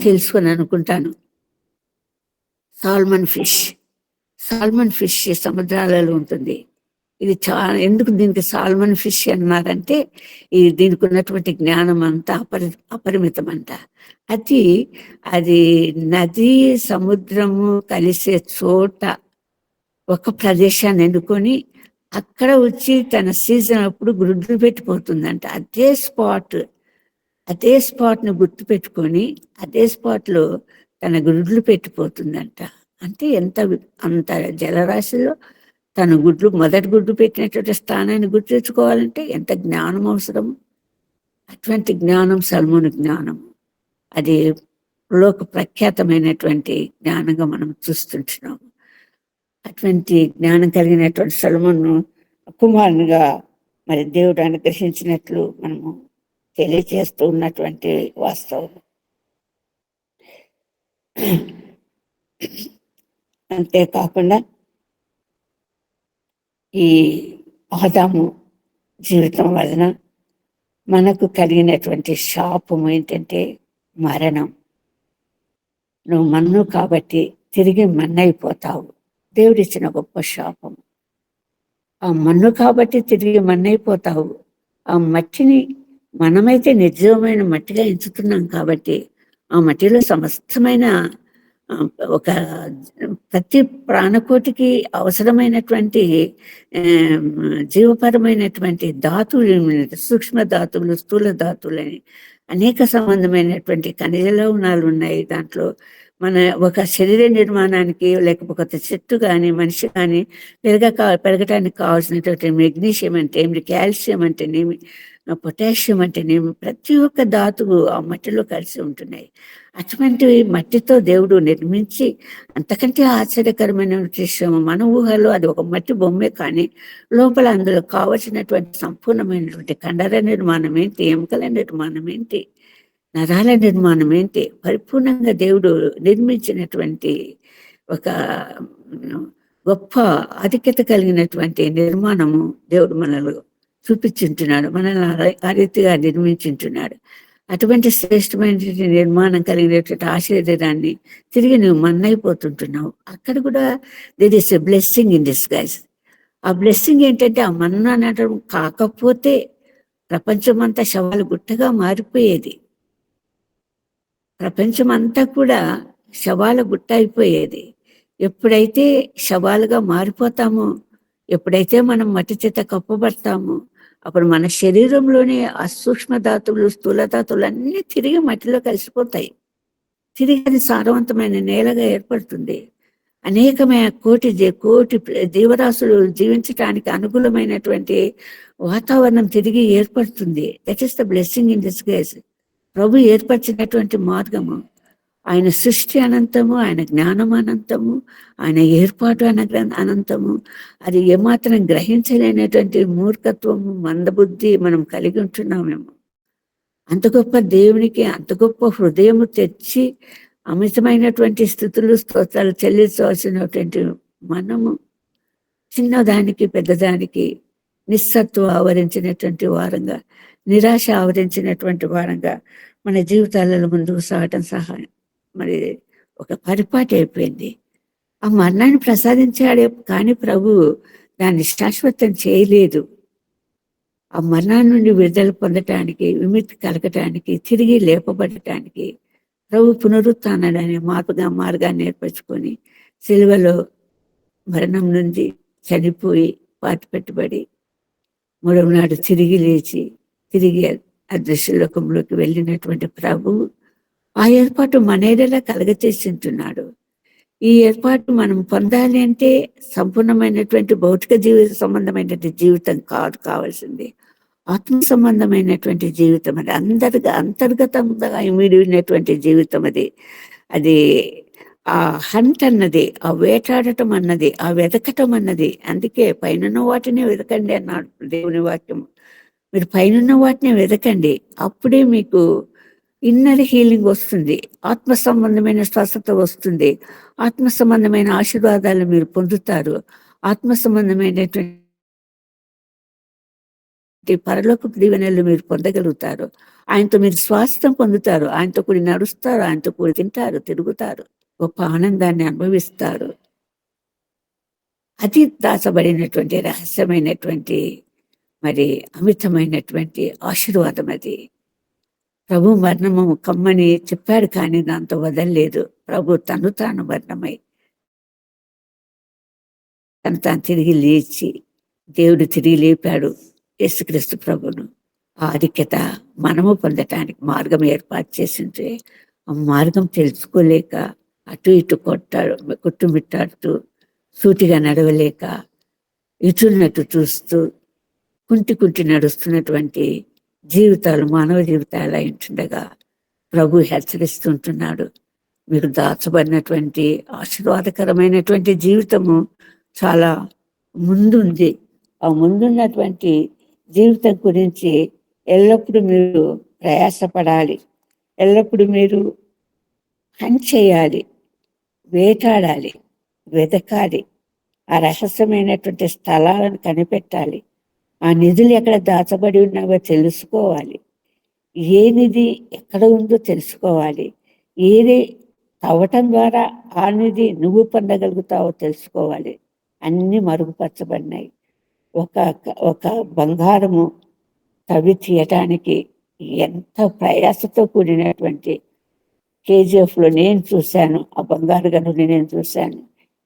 తెలుసుకొని అనుకుంటాను, సాల్మన్ ఫిష్ సముద్రాలలో ఉంటుంది. ఇది చాలా ఎందుకు దీనికి సాల్మన్ ఫిష్ అన్నారంటే దీనికి ఉన్నటువంటి జ్ఞానం అంతా అపరిమితం అంట. అది నది సముద్రము కలిసే చోట ఒక ప్రదేశాన్ని ఎన్నుకొని అక్కడ వచ్చి తన సీజన్ అప్పుడు గుడ్లు పెట్టిపోతుందంట. అదే స్పాట్ను గుర్తు పెట్టుకొని అదే స్పాట్లో తన గుడ్లు పెట్టిపోతుందంట. అంటే అంత జలరాశిలో తన మొదటి గుడ్డు పెట్టినటువంటి స్థానాన్ని గుర్తు తెచ్చుకోవాలంటే ఎంత జ్ఞానం అవసరం. అటువంటి జ్ఞానం సొలొమోను జ్ఞానం. అది లోక ప్రఖ్యాతమైనటువంటి జ్ఞానంగా మనం చూస్తుంటున్నాము. అటువంటి జ్ఞానం కలిగినటువంటి సొలొమోను కుమారునిగా మరి దేవుడు అనుగ్రహించినట్లు మనము తెలియజేస్తూ ఉన్నటువంటి వాస్తవం. అంతేకాకుండా ఈ ఆదాము జీవితం వలన మనకు కలిగినటువంటి శాపం ఏంటంటే మరణం. నువ్వు మన్ను కాబట్టి తిరిగి మన్నైపోతావు. దేవుడిచ్చిన గొప్ప శాపం. ఆ మన్ను కాబట్టి తిరిగి మన్నైపోతావు. ఆ మట్టిని మనమైతే నిర్జీవమైన మట్టిగా ఎంచుతున్నాం కాబట్టి ఆ మట్టిలో సమస్తమైన ఒక ప్రతి ప్రాణకోటికి అవసరమైనటువంటి జీవపరమైనటువంటి ధాతువులు, సూక్ష్మ ధాతువులు, స్థూల ధాతువులని అనేక సంబంధమైనటువంటి ఖనిజ లవణాలు ఉన్నాయి దాంట్లో. మన ఒక శరీర నిర్మాణానికి లేకపోతే చెట్టు కానీ మనిషి కానీ పెరగటానికి కావాల్సినటువంటి మెగ్నీషియం అంటేమి, కాల్షియం అంటేనేమి, పొటాషియం అంటేనేమి ప్రతి ఒక్క ధాతువు ఆ మట్టిలో కలిసి ఉంటున్నాయి. అటువంటి మట్టితో దేవుడు నిర్మించి అంతకంటే ఆశ్చర్యకరమైన విషయం మన ఊహలో అది ఒక మట్టి బొమ్మే, కానీ లోపల అందులో కావలసినటువంటి సంపూర్ణమైనటువంటి కండర నిర్మాణం ఏంటి, ఎముకల నిర్మాణం ఏంటి, నరాల నిర్మాణం ఏంటి, పరిపూర్ణంగా దేవుడు నిర్మించినటువంటి ఒక గొప్ప ఆధిక్యత కలిగినటువంటి నిర్మాణము దేవుడు మనలో చూపించుంటున్నాడు, మనల్ని ఆ రీతిగా నిర్మించుంటున్నాడు. అటువంటి శ్రేష్టమైనటువంటి నిర్మాణం కలిగినటువంటి ఆశీర్వాదాన్ని తిరిగి నువ్వు మన్నైపోతుంటున్నావు. అక్కడ కూడా there is a blessing in disguise. ఆ బ్లెస్సింగ్ ఏంటంటే ఆ మన్న అనడం కాకపోతే ప్రపంచమంతా శవాలు గుట్టగా మారిపోయేది. ప్రపంచమంతా కూడా శవాల గుట్ట అయిపోయేది. ఎప్పుడైతే శవాలుగా మారిపోతామో, ఎప్పుడైతే మనం మట్టి చేత కప్పబడతామో, అప్పుడు మన శరీరంలోనే ఆ సూక్ష్మ ధాతువులు, స్థూల ధాతువులు అన్నీ తిరిగి మట్టిలో కలిసిపోతాయి. తిరిగి అది సారవంతమైన నేలగా ఏర్పడుతుంది. అనేకమైన కోటి జీవరాశులు జీవించటానికి అనుకూలమైనటువంటి వాతావరణం తిరిగి ఏర్పడుతుంది. That is the blessing in disguise. ప్రభు ఏర్పరిచినటువంటి మార్గము. ఆయన సృష్టి అనంతము, ఆయన జ్ఞానం అనంతము, ఆయన ఏర్పాటు అనంతము. అది ఏమాత్రం గ్రహించలేనటువంటి మూర్ఖత్వము, మందబుద్ధి మనం కలిగి ఉంటున్నామేమో. అంత గొప్ప దేవునికి అంత గొప్ప హృదయము తెచ్చి అమితమైనటువంటి స్థుతులు స్తోత్రాలు చెల్లించవలసినటువంటి మనము చిన్నదానికి పెద్దదానికి నిస్సత్వం ఆవరించినటువంటి వారంగా, నిరాశ ఆవరించినటువంటి వారంగా, మన జీవితాలలో ముందుకు సాగటం సహాయం మరి ఒక పరిపాటి అయిపోయింది. ఆ మరణాన్ని ప్రసాదించాడే కానీ ప్రభు దాన్ని శాశ్వతం చేయలేదు. ఆ మరణం నుండి విడుదల పొందటానికి, విముక్తి కలగటానికి, తిరిగి లేపబడటానికి ప్రభు పునరుత్థానాన్ని మార్గాన్ని ఏర్పరచుకొని సిలువలో మరణం నుండి చనిపోయి పాతిపెట్టబడి మూడవ నాడు తిరిగి లేచి తిరిగి అదృశ్య లోకంలోకి వెళ్ళినటువంటి ప్రభువు ఆ ఏర్పాటు మన కలగచేసింటున్నాడు. ఈ ఏర్పాటు మనం పొందాలి అంటే సంపూర్ణమైనటువంటి భౌతిక సంబంధమైనటువంటి జీవితం కాదు కావాల్సింది, ఆత్మ సంబంధమైనటువంటి జీవితం. అది అంతర్గతంగా ఇమిడినటువంటి జీవితం. అది ఆ హంట్ అన్నది, ఆ వేటాడటం అన్నది, ఆ వెతకటం అన్నది. అందుకే పైన వాటిని వెతకండి అన్నాడు దేవుని వాక్యం. మీరు పైన వాటిని వెతకండి, అప్పుడే మీకు ఇన్నర్ హీలింగ్ వస్తుంది, ఆత్మ సంబంధమైన స్వస్థత వస్తుంది, ఆత్మ సంబంధమైన ఆశీర్వాదాలు మీరు పొందుతారు, ఆత్మ సంబంధమైనటువంటి పరలోకపు దీవెనలు మీరు పొందగలుగుతారు. ఆయనతో మీరు స్వాస్థ్యం పొందుతారు, ఆయనతో కూడి నడుస్తారు, ఆయనతో కూడి తింటారు, తిరుగుతారు, గొప్ప ఆనందాన్ని అనుభవిస్తారు. అది దాచబడినటువంటి రహస్యమైనటువంటి మరి అమితమైనటువంటి ఆశీర్వాదం. అది ప్రభు మరణము కమ్మని చెప్పాడు, కానీ దాంతో వదలలేదు. ప్రభు తను తాను మరణమై తాను తిరిగి లేచి దేవుడు తిరిగి లేపాడు యేసుక్రీస్తు ప్రభును. ఆ ఆధిక్యత మనము పొందటానికి మార్గం ఏర్పాటు చేసింటే ఆ మార్గం తెలుసుకోలేక అటు ఇటు కొట్టుమిట్టాడుతూ సూటిగా నడవలేక ఇటున్నట్టు చూస్తూ కుంటి నడుస్తున్నటువంటి జీవితాలు మానవ జీవితాలు అయింటుండగా ప్రభు హెచ్చరిస్తుంటున్నాడు. మీరు దాచబడినటువంటి ఆశీర్వాదకరమైనటువంటి జీవితము చాలా ముందుంది. ఆ ముందున్నటువంటి జీవితం గురించి ఎల్లప్పుడూ మీరు ప్రయాసపడాలి, ఎల్లప్పుడూ మీరు హంట్ చేయాలి, వేటాడాలి, వెతకాలి, ఆ రహస్యమైనటువంటి స్థలాలను కనిపెట్టాలి, ఆ నిధులు ఎక్కడ దాచబడి ఉన్నావో తెలుసుకోవాలి, ఏ నిధి ఎక్కడ ఉందో తెలుసుకోవాలి, ఏది తవ్వటం ద్వారా ఆ నిధి నువ్వు పొందగలుగుతావో తెలుసుకోవాలి. అన్నీ మరుగుపరచబడినాయి. ఒక బంగారము తవ్వి తీయటానికి ఎంత ప్రయాసతో కూడినటువంటి కేజీఎఫ్లో నేను చూశాను, ఆ బంగారు గనుని నేను చూశాను.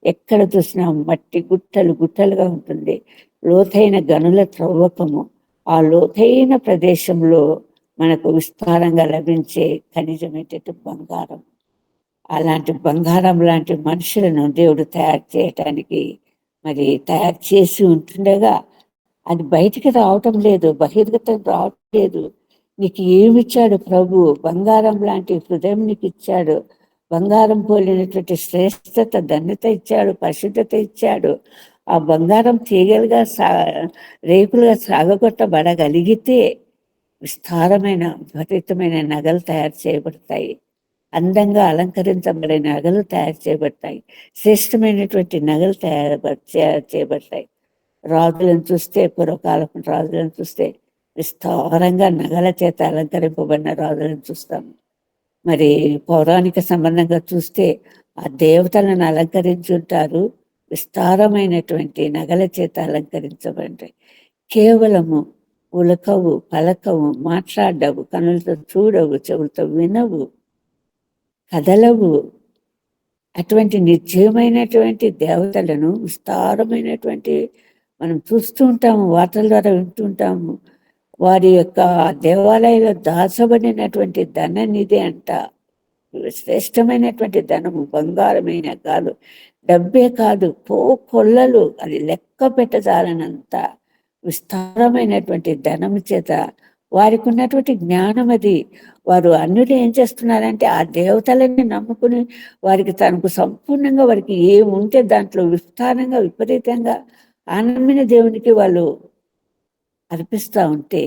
ఎక్కడ చూసినా మట్టి గుట్టలుగా ఉంటుంది. లోతైన గనుల త్రవ్వకము, ఆ లోతైన ప్రదేశంలో మనకు విస్తారంగా లభించే ఖనిజం ఏంటంటే బంగారం. అలాంటి బంగారం లాంటి మనుషులను దేవుడు తయారు చేయటానికి మరి తయారు చేసి ఉంటుండగా అది బయటికి రావటం లేదు, బహిర్గతం రావటం లేదు. నీకు ఏమిచ్చాడు ప్రభు? బంగారం లాంటి హృదయం నీకు ఇచ్చాడు, బంగారం పోలినటువంటి శ్రేష్టత ధన్యత ఇచ్చాడు, పరిశుద్ధత ఇచ్చాడు. ఆ బంగారం తీగలుగా రేకులుగా సాగగొట్టబడగలిగితే విస్తారమైన విపరీతమైన నగలు తయారు చేయబడతాయి, అందంగా అలంకరించబడే నగలు తయారు చేయబడతాయి, శ్రేష్టమైనటువంటి నగలు తయారు చేయబడతాయి. రాజులను చూస్తే, పూర్వకాలపు రాజులను చూస్తే విస్తారంగా నగల చేత అలంకరింపబడిన రాజులను చూస్తాము. మరి పౌరాణిక సంబంధంగా చూస్తే ఆ దేవతలను అలంకరించుంటారు, విస్తారమైనటువంటి నగల చేత అలంకరించబడ్డాయి. కేవలము ఉలకవు, పలకవు, మాట్లాడవు, కనులతో చూడవు, చెవులతో వినవు, కదలవు. అటువంటి నిర్జీవమైనటువంటి దేవతలను విస్తారమైనటువంటి మనం చూస్తూ ఉంటాము, వార్తల ద్వారా వింటుంటాము. వారి యొక్క దేవాలయంలో దాచబడినటువంటి ధననిధి అంట, శ్రేష్టమైనటువంటి ధనము, బంగారమైన కాదు, డబ్బే కాదు, కొల్లలు, అది లెక్క పెట్టజాలనంత విస్తారమైనటువంటి ధనము చేత వారికి ఉన్నటువంటి జ్ఞానం అది. వారు అన్యులు ఏం చేస్తున్నారంటే ఆ దేవతలని నమ్ముకుని వారికి తనకు సంపూర్ణంగా వారికి ఏముంటే దాంట్లో విస్తారంగా విపరీతంగా ఆనందమైన దేవునికి వాళ్ళు అర్పిస్తూ ఉంటే,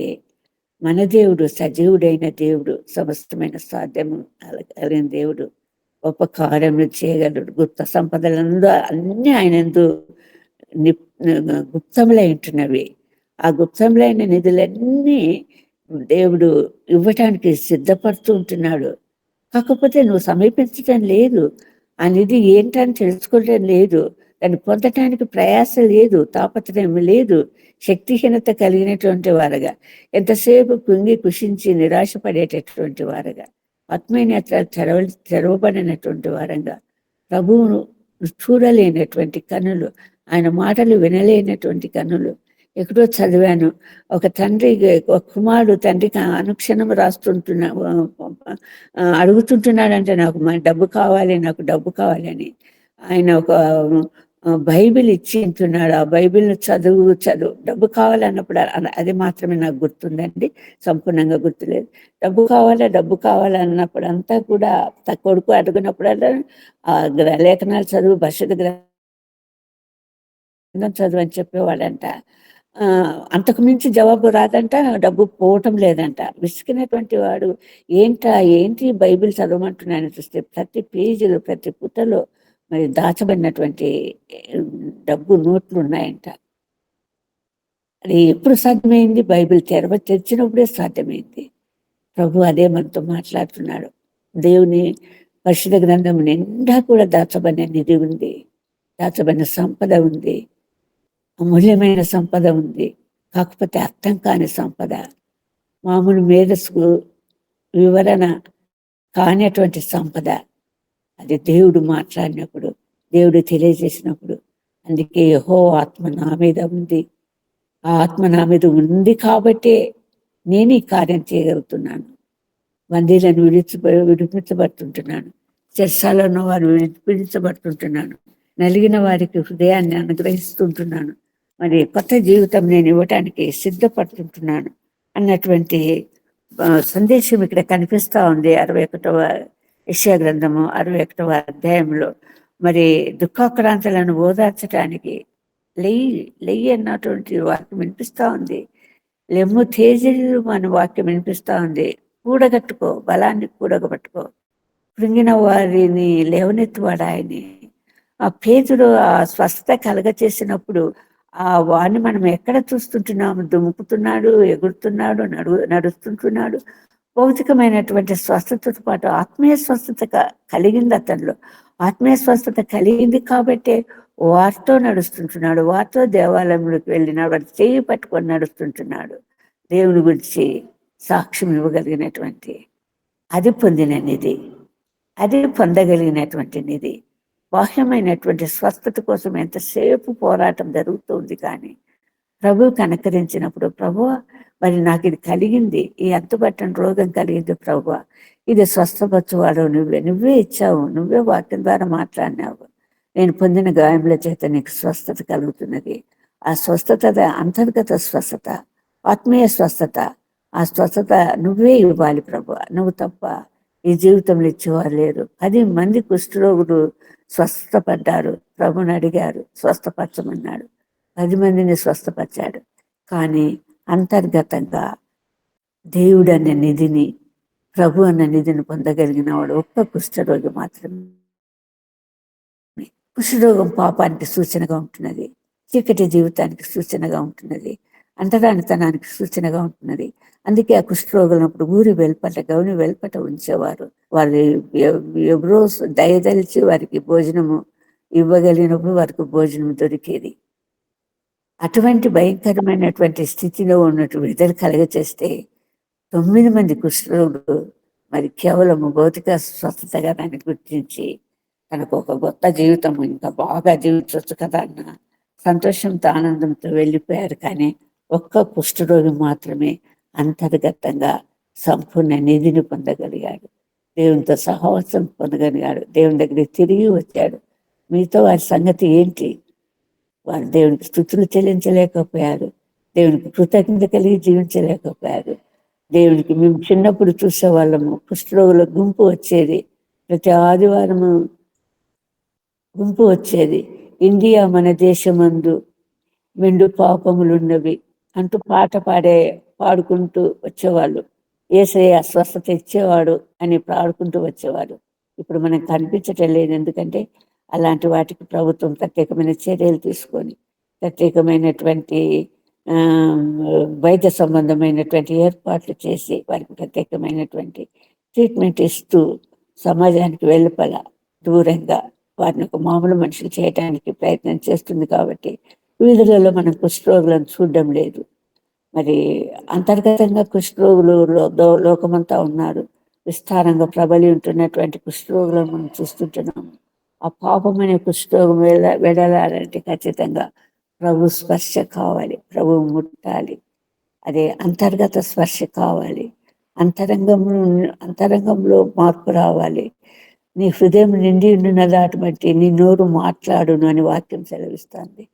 మన దేవుడు సజీవుడైన దేవుడు, సమస్తమైన సాధ్యము కలిగిన దేవుడు, గొప్ప కార్యములు చేయగలడు. గుప్త సంపదలందు అన్నీ ఆయనందు గుప్తములై ఉంటున్నవి. ఆ గుప్తములైన నిధులన్నీ దేవుడు ఇవ్వటానికి సిద్ధపడుతూ ఉంటున్నాడు. కాకపోతే నువ్వు సమీపించటం లేదు. ఆ నిధి ఏంటని తెలుసుకోవడం లేదు. దాన్ని పొందటానికి ప్రయాస లేదు. తాపత్రయం లేదు. శక్తిహీనత కలిగినటువంటి వారుగా, ఎంతసేపు కుంగి కుషించి నిరాశపడేటటువంటి వారుగా, ఆత్మీయ నేత్రాలు తెరవబడినటువంటి వారంగా, ప్రభువును చూడలేనటువంటి కన్నులు, ఆయన మాటలు వినలేనటువంటి కన్నులు. ఎక్కడో చదివాను, ఒక తండ్రి ఒక కుమారుడు తండ్రికి అనుక్షణం రాస్తుంటున్నా అడుగుతుంటున్నాడంటే, నాకు డబ్బు కావాలి, నాకు డబ్బు కావాలి అని. ఆయన ఒక బైబిల్ ఇచ్చి ఉంటున్నాడు. ఆ బైబిల్‌ను చదువు, చదువు డబ్బు కావాలన్నప్పుడు అది మాత్రమే నాకు గుర్తుందండి. సంపూర్ణంగా గుర్తులేదు. డబ్బు కావాలా అన్నప్పుడంతా కూడా కొడుకు అడిగినప్పుడల్లా లేఖనాలు చదువు, పరిశుద్ధ గ్రంథం చదువు అని చెప్పేవాడంట. అంతకు మించి జవాబు రాదంట. డబ్బు పోవటం లేదంట. విసిగినటువంటి వాడు ఏంటి బైబిల్ చదవమంటున్నాను చూస్తే ప్రతి పేజీలో, ప్రతి పుటలో మరి దాచబడినటువంటి డబ్బు నోట్లు ఉన్నాయంట. అది ఎప్పుడు సాధ్యమైంది? బైబిల్ తెరిచినప్పుడే సాధ్యమైంది. ప్రభు అదే మనతో మాట్లాడుతున్నాడు. దేవుని పరిశుద్ధ గ్రంథం నిండా కూడా దాచబడిన నిధి ఉంది. దాచబడిన సంపద ఉంది. అమూల్యమైన సంపద ఉంది. కాకపోతే అర్థం కాని సంపద. మామూలు మేధస్సుకు వివరణ కానటువంటి సంపద. అది దేవుడు మాట్లాడినప్పుడు, దేవుడు తెలియజేసినప్పుడు. అందుకే యెహోవా ఆత్మ నా మీద ఉంది. ఆ ఆత్మ నా మీద ఉంది కాబట్టే నేను ఈ కార్యం చేయగలుగుతున్నాను. బందీలను విడిపించబడుతుంటున్నాను. చెరసాలలో ఉన్న వారు విడిపించబడుతుంటున్నాను. నలిగిన వారికి హృదయాన్ని అనుగ్రహిస్తుంటున్నాను. మరి కొత్త జీవితం నేను ఇవ్వటానికి సిద్ధపడుతుంటున్నాను అన్నటువంటి సందేశం ఇక్కడ కనిపిస్తూ ఉంది. 61వ యెషయా గ్రంథము 61వ అధ్యాయంలో. మరి దుఃఖాక్రాంతులను ఓదార్చడానికి లెయ్యి అన్నటువంటి వాక్యం వినిపిస్తూ ఉంది. లెమ్ము తేజలు మన వాక్యం వినిపిస్తూ ఉంది. కూడగట్టుకో, బలాన్ని కూడగబట్టుకో, కృంగిన వారిని లేవనెత్తువాడు ఆయనే. ఆ పేతురు ఆ స్వస్థత కలగ చేసినప్పుడు ఆ వాడిని మనం ఎక్కడ చూస్తుంటున్నాము? దుముకుతున్నాడు, ఎగురుతున్నాడు, నడుస్తుంటున్నాడు. భౌతికమైనటువంటి స్వస్థతతో పాటు ఆత్మీయ స్వస్థత కలిగింది అతనిలో. ఆత్మీయ స్వస్థత కలిగింది కాబట్టే వారితో నడుస్తుంటున్నాడు. వారితో దేవాలయంలోకి వెళ్ళినాడు. వాడు చేయి పట్టుకొని నడుస్తుంటున్నాడు. దేవుని గురించి సాక్ష్యం ఇవ్వగలిగినటువంటి, అది పొందిన నిధి, అది పొందగలిగినటువంటి నిధి. బాహ్యమైనటువంటి స్వస్థత కోసం ఎంతసేపు పోరాటం జరుగుతుంది. కానీ ప్రభు కనకరించినప్పుడు, ప్రభువా మరి నాకు ఇది కలిగింది, ఈ అంతుబట్టని రోగం కలిగింది ప్రభువా, ఇది స్వస్థపరచువాడు నువ్వే ఇచ్చావు, నువ్వే వాక్యం ద్వారా మాట్లాడినావు, నేను పొందిన గాయముల చేత నీకు స్వస్థత కలుగుతున్నది. ఆ స్వస్థత అంతర్గత స్వస్థత, ఆత్మీయ స్వస్థత. ఆ స్వస్థత నువ్వే ఇవ్వాలి ప్రభువా, నువ్వు తప్ప ఈ జీవితంలో ఇచ్చేవారు లేరు. 10 మంది కుష్ఠరోగులు స్వస్థపడ్డారు. ప్రభుని అడిగారు, స్వస్థపరచమన్నాడు. 10 మందిని స్వస్థపరిచాడు. కానీ అంతర్గతంగా దేవుడు అన్న నిధిని, ప్రభు అన్న నిధిని పొందగలిగిన వాడు ఒక్క కుష్ఠరోగి మాత్రమే. కుష్ఠరోగం పాపానికి సూచనగా ఉంటున్నది. చీకటి జీవితానికి సూచనగా ఉంటున్నది. అంటరానితనానికి సూచనగా ఉంటున్నది. అందుకే ఆ కుష్ఠరోగులప్పుడు ఊరి వెల్పట, గౌని వెల్పట ఉంచేవారు. వారి ఎవరో దయదలిచి వారికి భోజనము ఇవ్వగలిగినప్పుడు వారికి భోజనం దొరికేది. అటువంటి భయంకరమైనటువంటి స్థితిలో ఉన్నట్టు విడుదల కలగచేస్తే 9 మంది కుష్ఠరోగులు మరి కేవలము భౌతిక స్వస్థతగా దాన్ని గుర్తించి తనకు ఒక కొత్త జీవితం ఇంకా బాగా జీవించవచ్చు కదా అన్న సంతోషంతో, ఆనందంతో వెళ్ళిపోయారు. కానీ ఒక్క కుష్ఠరోగి మాత్రమే అంతర్గతంగా సంపూర్ణ నిధిని పొందగలిగాడు. దేవునితో సహవాసం పొందగలిగాడు. దేవుని దగ్గరికి తిరిగి వచ్చాడు. మీతో వారి సంగతి ఏంటి? వారు దేవునికి స్తుతులు చెల్లించలేకపోయారు. దేవునికి కృతజ్ఞత కలిగి జీవించలేకపోయారు. దేవునికి మేము చిన్నప్పుడు చూసేవాళ్ళము, కుష్ఠరోగుల గుంపు వచ్చేది. ప్రతి ఆదివారము గుంపు వచ్చేది. ఇండియా మన దేశమందు మెండు పాపములున్నవి అంటూ పాడుకుంటూ వచ్చేవాళ్ళు. యేసయ్య స్వస్థత ఇచ్చేవాడు అని పాడుకుంటూ వచ్చేవాడు. ఇప్పుడు మనకు కనిపించటం లేదు. ఎందుకంటే అలాంటి వాటికి ప్రభుత్వం ప్రత్యేకమైన చర్యలు తీసుకొని ప్రత్యేకమైనటువంటి ఆ, వైద్య సంబంధమైనటువంటి ఏర్పాట్లు చేసి వారికి ప్రత్యేకమైనటువంటి ట్రీట్మెంట్ ఇస్తూ సమాజానికి వెలుపల దూరంగా వారిని ఒక మామూలు మనుషులు చేయడానికి ప్రయత్నం చేస్తుంది. కాబట్టి వీధులలో మనం కుష్ఠరోగులను చూడడం లేదు. మరి అంతర్గతంగా కుష్ఠరోగులు లోకమంతా ఉన్నారు. విస్తారంగా ప్రబలి ఉంటున్నటువంటి కుష్ఠరోగులను మనం చూస్తుంటున్నాము. ఆ పాపమనే కుష్ఠరోగం వెడలాలంటే ఖచ్చితంగా ప్రభు స్పర్శ కావాలి, ప్రభు ముట్టాలి. అదే అంతర్గత స్పర్శ కావాలి. అంతరంగంలో మార్పు రావాలి. నీ హృదయం నిండి ఉన్నదాటి నీ నోరు మాట్లాడును అని వాక్యం సెలవిస్తుంది.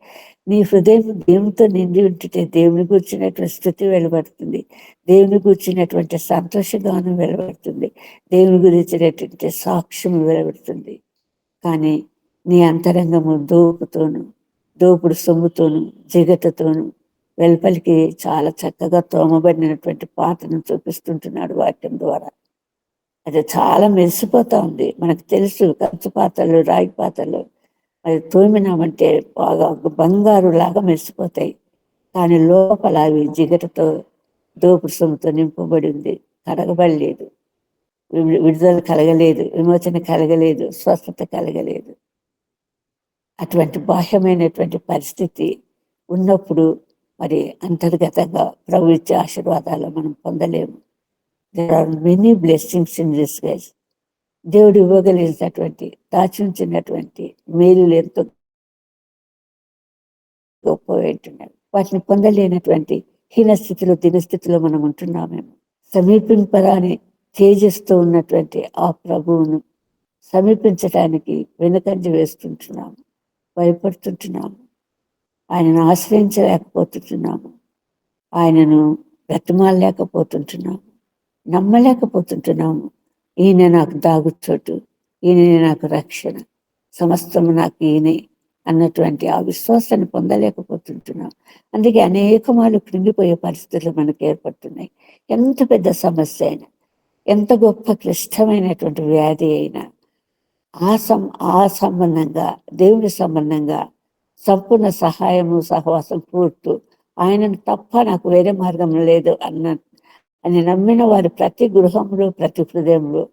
నీ హృదయం దేవునితో నిండి ఉంటే దేవుని గురించినటువంటి స్థుతి వెలువడుతుంది. దేవుని గురించినటువంటి సంతోషగానం వెలువడుతుంది. దేవుని గురించినటువంటి సాక్ష్యం వెలువడుతుంది. కానీ నీ అంతరంగము దోపుడు సొమ్ముతోను జిగటతోను వెలుపలికి చాలా చక్కగా తోమబడినటువంటి పాత్రను చూపిస్తుంటున్నాడు వాక్యం ద్వారా. అది చాలా మెరిసిపోతా ఉంది. మనకు తెలుసు కంచు పాత్రలు, రాగి పాత్రలు అది తోమినామంటే బాగా బంగారు లాగా మెరిసిపోతాయి. కానీ లోపల అవి జిగటతో దోపుడు సొమ్ముతో నింపబడి ఉంది. కడగబడలేదు, విడుదల కలగలేదు, విమోచన కలగలేదు, స్వస్థత కలగలేదు. అటువంటి బాహ్యమైనటువంటి పరిస్థితి ఉన్నప్పుడు మరి అంతర్గతంగా ప్రభు ఇచ్చే ఆశీర్వాదాలు మనం పొందలేము. There are many blessings in disguise. దేవుడు ఇవ్వగలిగినటువంటి దాచుంచినటువంటి మేలులు ఎంతో గొప్ప ఉంటున్నాడు. వాటిని పొందలేనటువంటి హీనస్థితిలో దినస్థితిలో మనం ఉంటున్నామేమో. సమీపింపరాని తేజస్తో ఉన్నటువంటి ఆ ప్రభువును సమీపించడానికి వెనుకంజ వేస్తుంటున్నాము, భయపడుతుంటున్నాము, ఆయనను ఆశ్రయించలేకపోతుంటున్నాము, ఆయనను బ్రతిమాలలేకపోతుంటున్నాము, నమ్మలేకపోతుంటున్నాము. ఈయన నాకు దాగుచోటు, ఈయన నాకు రక్షణ, సమస్తము నాకు ఈయనే అన్నటువంటి ఆ విశ్వాసాన్ని పొందలేకపోతుంటున్నాం. అందుకే అనేక మార్లు కృంగిపోయే పరిస్థితులు మనకు ఏర్పడుతున్నాయి. ఎంత పెద్ద సమస్య అయినా, ఎంత గొప్ప క్లిష్టమైనటువంటి వ్యాధి అయినా ఆ సంబంధంగా దేవుని సంబంధంగా సంపూర్ణ సహాయము సహవాసం పూర్తు ఆయనను తప్ప నాకు వేరే మార్గం లేదు అని నమ్మిన వారి ప్రతి గృహంలో ప్రతి హృదయంలో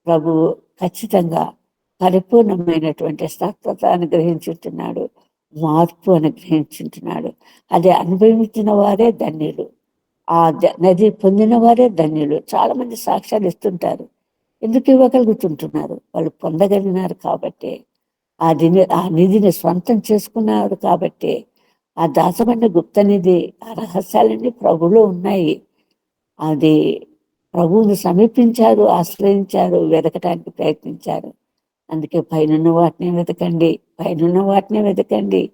ప్రభువు ఖచ్చితంగా పరిపూర్ణమైనటువంటి స్వస్థత అనుగ్రహించుంటున్నాడు, మార్పు అనుగ్రహించుంటున్నాడు. అది అనుభవించిన వారే ధన్యులు, ఆ నది పొందిన వారే ధన్యులు. చాలా మంది సాక్ష్యాలు ఇస్తుంటారు. ఎందుకు ఇవ్వగలుగుతుంటున్నారు? వాళ్ళు పొందగలిగినారు కాబట్టి, ఆ నిధిని స్వంతం చేసుకున్నారు కాబట్టి, ఆ దాచబడిన గుప్త నిధి, ఆ రహస్యాలన్నీ ప్రభులో ఉన్నాయి. అది ప్రభువుని సమీపించారు, ఆశ్రయించారు, వెతకటానికి ప్రయత్నించారు. అందుకే పైనున్న వాటిని వెతకండి, పైనున్న వాటిని వెతకండి.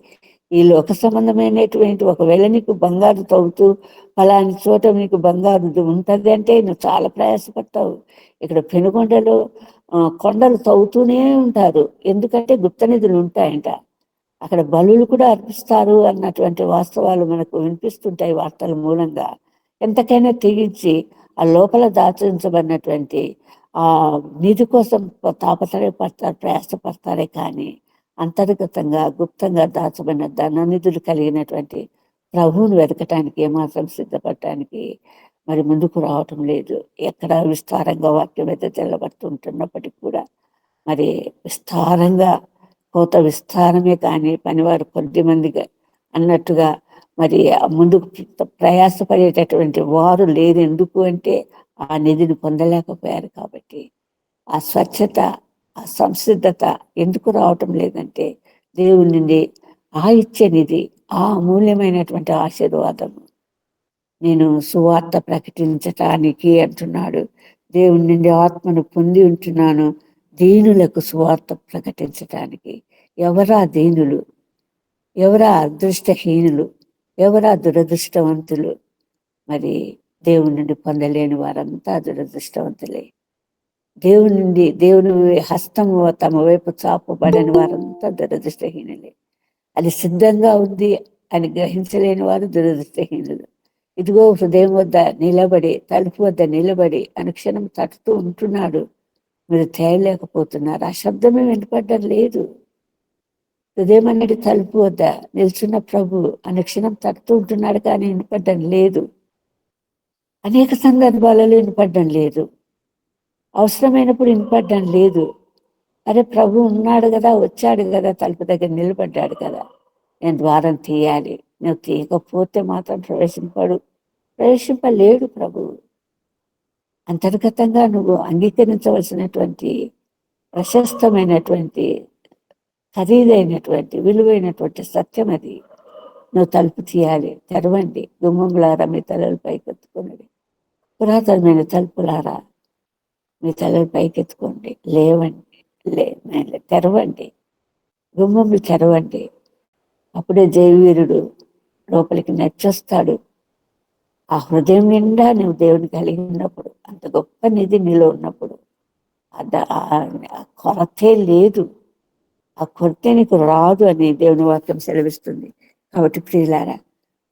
ఈ లోక సంబంధమైనటువంటి ఒకవేళ నీకు బంగారు తవ్వుతూ ఫలాని చోట నీకు బంగారు ఉంటుంది అంటే నువ్వు చాలా ప్రయాసపడతావు. ఇక్కడ పెనుగొండలో కొండలు తవ్వుతూనే ఉంటారు. ఎందుకంటే గుప్త నిధులు ఉంటాయంట. అక్కడ బలులు కూడా అర్పిస్తారు అన్నటువంటి వాస్తవాలు మనకు వినిపిస్తుంటాయి వార్తల మూలంగా. ఎంతకైనా తెగించి ఆ లోపల దాచించబడినటువంటి ఆ నిధి కోసం తాపత్రయపడతారు, ప్రయాసపడతారే కానీ అంతర్గతంగా గుప్తంగా దాచబడిన ధననిధులు కలిగినటువంటి ప్రభువును వెతకటానికి ఏమాత్రం సిద్ధపడటానికి మరి ముందుకు రావటం లేదు. ఎక్కడ విస్తారంగా వాక్యం అయితే తెల్లబడుతుంటున్నప్పటికీ కూడా మరి విస్తారంగా కోత విస్తారమే కానీ పనివారు కొద్ది మందిగా అన్నట్టుగా మరి ముందుకు ప్రయాసపడేటటువంటి వారు లేరు. ఎందుకు అంటే ఆ నిధిని పొందలేకపోయారు కాబట్టి. ఆ స్వచ్ఛత, ఆ సంసిద్ధత ఎందుకు రావటం లేదంటే దేవుని నుండి ఆ ఇచ్చే నిధి, ఆ అమూల్యమైనటువంటి ఆశీర్వాదం నేను సువార్త ప్రకటించటానికి అంటున్నాడు. దేవుని నుండి ఆత్మను పొంది ఉంటున్నాను దీనులకు సువార్త ప్రకటించటానికి. ఎవరా దీనులు? ఎవరా అదృష్టహీనులు? ఎవరా దురదృష్టవంతులు? మరి దేవుని నుండి పొందలేని వారంతా దురదృష్టవంతులే. దేవుని హస్తము తమ వైపు చాపబడని వారంతా దురదృష్టహీనులే. అది సిద్ధంగా ఉంది అని గ్రహించలేని వారు దురదృష్టహీనులు. ఇదిగో హృదయం వద్ద నిలబడి, తలుపు వద్ద నిలబడి అనుక్షణం తట్టుతూ ఉంటున్నాడు. మీరు తేయలేకపోతున్నారు. ఆ శబ్దమే వినపడ్డం లేదు. హృదయం అనేది తలుపు వద్ద నిల్చున్న ప్రభు అనుక్షణం తడుతూ ఉంటున్నాడు, కానీ వినపడ్డం లేదు. అనేక సందర్భాలలో వినపడ్డం లేదు. అవసరమైనప్పుడు వినపడ్డం లేదు. అరే ప్రభు ఉన్నాడు కదా, వచ్చాడు కదా, తలుపు దగ్గర నిలబడ్డాడు కదా, నేను ద్వారం తీయాలి. నువ్వు తీయకపోతే మాత్రం ప్రవేశింపలేడు ప్రభు. అంతర్గతంగా నువ్వు అంగీకరించవలసినటువంటి ప్రశస్తమైనటువంటి ఖరీదైనటువంటి విలువైనటువంటి సత్యం అది. నువ్వు తలుపు తీయాలి. తెరవండి గుమ్మంలారా మీ తలలు పైకెత్తుకున్నది, పురాతనమైన తలుపులారా మీ తలలు పైకెత్తుకోండి, లేవండి, తెరవండి, గుమ్మములు తెరవండి. అప్పుడే జయవీరుడు లోపలికి నచ్చొస్తాడు. ఆ హృదయం నిండా నువ్వు దేవుని కలిగి ఉన్నప్పుడు, అంత గొప్ప నిధి నీలో ఉన్నప్పుడు ఆ కొరతే లేదు. ఆ కొరత నీకు రాదు అని దేవుని వాక్యం సెలవిస్తుంది. కాబట్టి ప్రియులారా,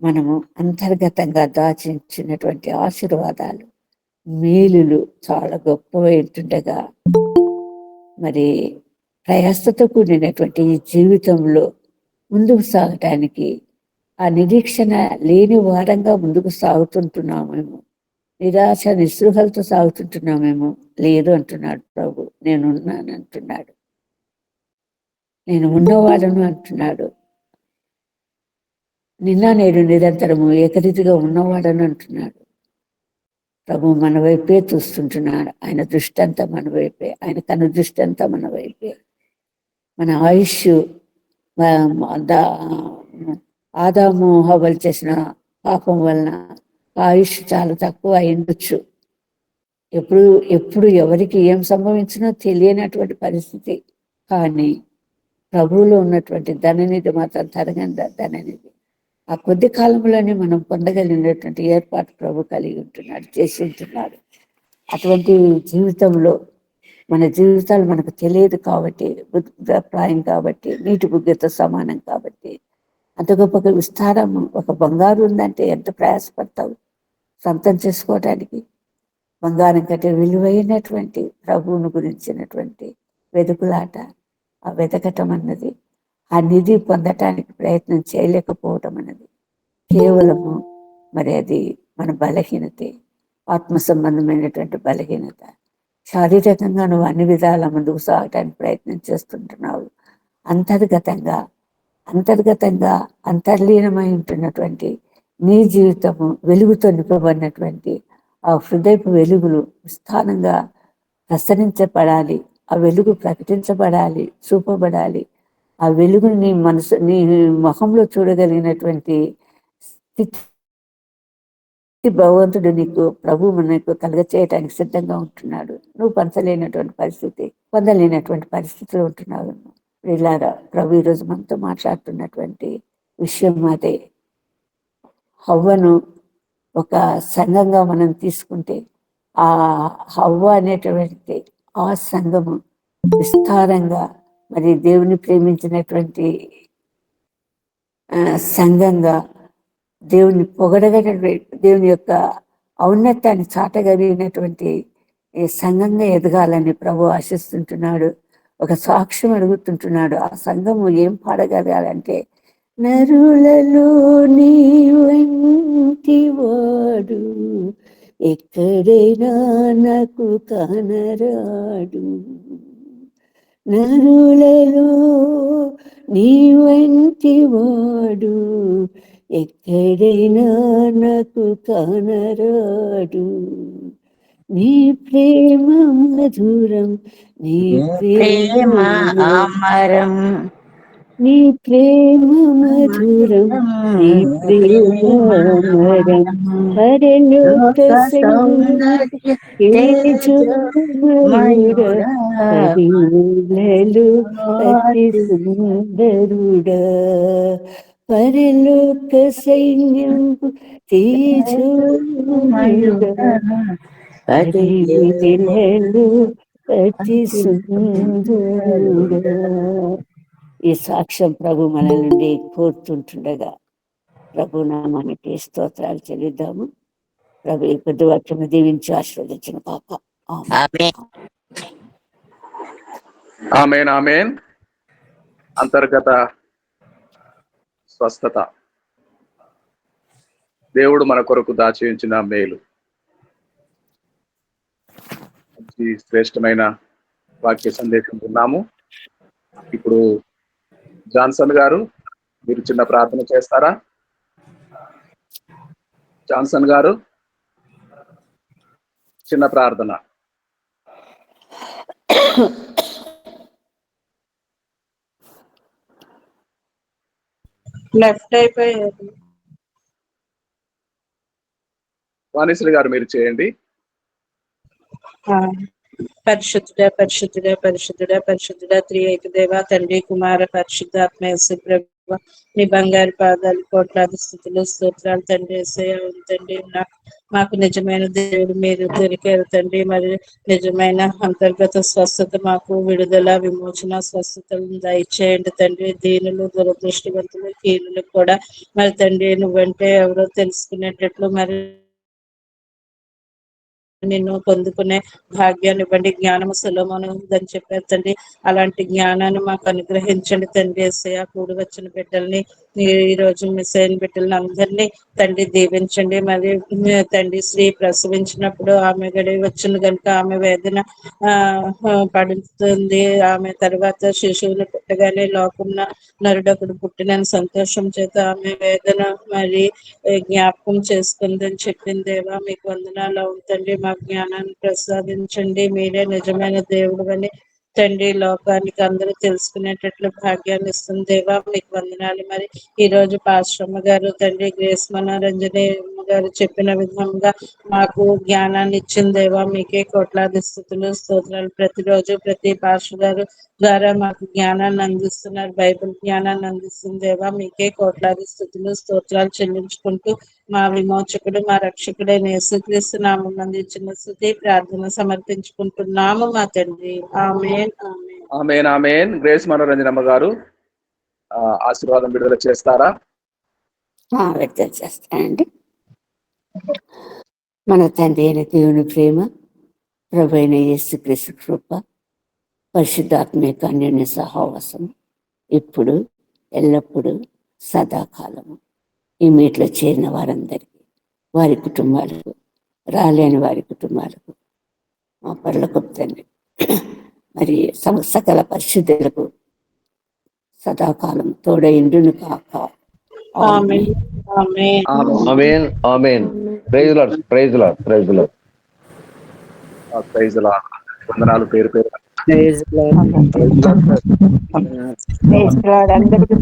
మనము అంతర్గతంగా దాచించినటువంటి ఆశీర్వాదాలు, మేలులు చాలా గొప్పవి ఉంటుండగా, మరి ప్రయాసతో కూడినటువంటి ఈ జీవితంలో ముందుకు సాగటానికి ఆ నిరీక్షణ లేని వారంగా ముందుకు సాగుతుంటున్నామేమో, నిరాశ నిస్పృహలతో సాగుతుంటున్నామేమో. లేదు అంటున్నాడు ప్రభు, నేనున్నాను అంటున్నాడు, నేను ఉన్నవాడను అంటున్నాడు. నిన్న నేడు నిరంతరము ఏకరీతిగా ఉన్నవాడని అంటున్నాడు ప్రభు. మన వైపే చూస్తుంటున్నాడు. ఆయన దృష్టి అంతా మన వైపే, ఆయన కను దృష్టి అంతా మన వైపే. మన ఆయుష్ ఆదాము హవ్వలు చేసిన పాపం వలన ఆయుష్ చాలా తక్కువ అయిండొచ్చు. ఎప్పుడు ఎవరికి ఏం సంభవించినో తెలియనటువంటి పరిస్థితి. కానీ ప్రభువులో ఉన్నటువంటి ధననిధి మాత్రం తరగని ధననిధి. ఆ కొద్ది కాలంలోనే మనం పొందగలిగినటువంటి ఏర్పాటు ప్రభు కలిగి ఉంటున్నాడు, చేసి ఉంటున్నాడు. అటువంటి జీవితంలో మన జీవితాలు మనకు తెలియదు కాబట్టి, బుద్ధిప్రాయం కాబట్టి, నీటి బుగ్గతో సమానం కాబట్టి, అంత గొప్ప విస్తారం ఒక బంగారు ఉందంటే ఎంత ప్రయాసపడతావు సొంతం చేసుకోవటానికి. బంగారం కంటే విలువైనటువంటి ప్రభువును గురించినటువంటి వెతుకులాట, ఆ వెతకటం అన్నది, ఆ నిధి పొందటానికి ప్రయత్నం చేయలేకపోవటం అన్నది కేవలము మరి అది మన బలహీనతే, ఆత్మ సంబంధమైనటువంటి బలహీనత. శారీరకంగా నువ్వు అన్ని విధాల ముందుకు సాగటానికి ప్రయత్నం చేస్తుంటున్నావు. అంతర్గతంగా అంతర్లీనమై ఉంటున్నటువంటి నీ జీవితము వెలుగుతో నింపబడినటువంటి ఆ హృదయపు వెలుగులు స్థానంగా ప్రసరించబడాలి. ఆ వెలుగు ప్రకటించబడాలి, చూపబడాలి. ఆ వెలుగుని నీ ముఖంలో చూడగలిగినటువంటి స్థితి భగవంతుడు నీకు, ప్రభు మనకు కలుగ చేయటానికి సిద్ధంగా ఉంటున్నాడు. నువ్వు పంచలేనటువంటి పరిస్థితి, పొందలేనటువంటి పరిస్థితిలో ఉంటున్నావు. ఇలాగా ప్రభు ఈరోజు మనతో మాట్లాడుతున్నటువంటి విషయం అదే. హవ్వను ఒక సంఘంగా మనం తీసుకుంటే, ఆ హవ్వ అనేటువంటి ఆ సంఘము విస్తారంగా మరి దేవుని ప్రేమించినటువంటి సంఘంగా, దేవుని పొగడగలిగినటువంటి, దేవుని యొక్క ఔన్నత్యాన్ని చాటగలిగినటువంటి సంఘంగా ఎదగాలని ప్రభు ఆశిస్తుంటున్నాడు. ఒక సాక్ష్యం అడుగుతుంటున్నాడు. ఆ సంఘము ఏం పాడగలగాలంటే, నరులలో నీ వంటి వాడు ఎక్కడైనా నాకు కనరాడు, నరులలో నీ వంటి వాడు ఎక్కడైనా నాకు కనరాడు, నీ ప్రేమ మధురం, నీ ప్రేమ అమరం, నీ ప్రేమ మధురం, నీ ప్రేమ అమరం, పరలోక సౌందర్య తేజోమయుడా, పదివేలు అతి సుందరుడా, పరలోక సైన్యం తేజోమయుడా, పదివేలు అతి సుందరుడా. ఈ సాక్ష్యం ప్రభు మన నుండి కోరుతుంటుండగా ప్రభు నామానికి స్తోత్రాలు చెల్లిద్దాము. ప్రభు ఈ కొద్ది వాక్యం దీవించి ఆశీర్వదించిన పాప. ఆమేన్ ఆమేన్. అంతర్గత స్వస్థత, దేవుడు మన కొరకు దాచి ఉంచిన మేలు. మంచి శ్రేష్టమైన వాక్య సందేశం విన్నాము. ఇప్పుడు జాన్సన్ గారు మీరు చిన్న ప్రార్థన చేస్తారా? జాన్సన్ గారు చిన్న ప్రార్థన. లెఫ్ట్ అయిపోయారు. వాణిశ్రీ గారు మీరు చేయండి. పరిశుద్ధుడా పరిశుద్ధుడా పరిశుద్ధుడా పరిశుద్ధుడా త్రియేక దేవ తండ్రి కుమార పరిశుద్ధాత్మ యేసు ప్రభువా, నీ బంగారు పాదాలు కోట్లాది స్థుతులు స్తోత్రాలు తండ్రి. యేసయ్యా తండ్రి, మాకు నిజమైన దేవుడు మీరు దొరికారు తండ్రి. మరి నిజమైన అంతర్గత స్వస్థత, మాకు విడుదల విమోచన స్వస్థతలను దయచేయండి తండ్రి. దీనులు దురదృష్టవంతులు హీనులకు కూడా మరి తండ్రి నువ్వంటే ఎవరో తెలుసుకునేటట్లు మరి నిన్ను పొందుకునే భాగ్యాన్ని ఇవ్వండి. జ్ఞానము సులభమని ఉందని చెప్పారు తండ్రి. అలాంటి జ్ఞానాన్ని మాకు అనుగ్రహించండి తండ్రి. యేసయ్యా కూడి వచ్చిన బిడ్డల్ని, ఈ రోజు మిస్ అయిన బిడ్డల్ని అందరినీ తండ్రి దీవించండి. మరి తండ్రి శ్రీ ప్రసవించినప్పుడు ఆమె గడి వచ్చిన కనుక ఆమె వేదన పడుతుంది. ఆమె తర్వాత శిశువుని పుట్టగానే లోకంలో నరుడొకడు పుట్టిన సంతోషం చేత ఆమె వేదన మరి జ్ఞాపకం చేసుకుందని చెప్పింది. దేవా మీకు వందనాలు అవుతండి. మా జ్ఞానాన్ని ప్రసాదించండి. మీరే నిజమైన దేవుడు అని తండ్రి లోకానికి అందరూ తెలుసుకునేటట్లు భాగ్యాన్ని ఇస్తుంది. దేవా మీకు వందనాలు. మరి ఈ రోజు పాశ్రమ గారు తండ్రి గ్రేస్ మనోరంజని గారు చెప్పిన విధంగా మాకు జ్ఞానాన్ని ఇచ్చింది. దేవా మీకే కోట్లాది స్థుతులు స్తోత్రాలు. ప్రతిరోజు ప్రతి పాస్టర్ గారు ద్వారా మాకు జ్ఞానాన్ని అందిస్తున్నారు, బైబిల్ జ్ఞానాన్ని అందిస్తుంది. దేవా మీకే కోట్లాది స్థుతులు స్తోత్రాలు చెల్లించుకుంటూ మా విమోచకుడు మా రక్షకుడైన యేసుక్రీస్తు నామం అందించిన స్తుతి ప్రార్థన సమర్పించుకుంటున్నాము మా తండ్రి. ఆమేన్ ఆమేన్ ఆమేన్ ఆమేన్. గ్రేస్ మనోరంజనమ్మ గారు ఆశీర్వాదం విడుదల చేస్తారా? విడుదల చేస్తానండి. మన తండ్రి అయిన దేవుని ప్రేమ, ప్రభు అయిన యేసుక్రీస్తు కృప, పరిశుద్ధాత్మిక అన్యోన్య సహవాసం ఇప్పుడు ఎల్లప్పుడూ సదాకాలము ఈ మీట్లో చేరిన వారందరికీ, వారి కుటుంబాలకు, రాలేని వారి కుటుంబాలకు మా పరలోకపు తండ్రి మరి సకల పరిశుద్ధులకు సదాకాలం తోడైండును కాక. Amen amen amen amen. Praise Lord, praise Lord, praise Lord. Praise Lord. వందనాలు పేరు పేరు. Praise Lord. అందరికీ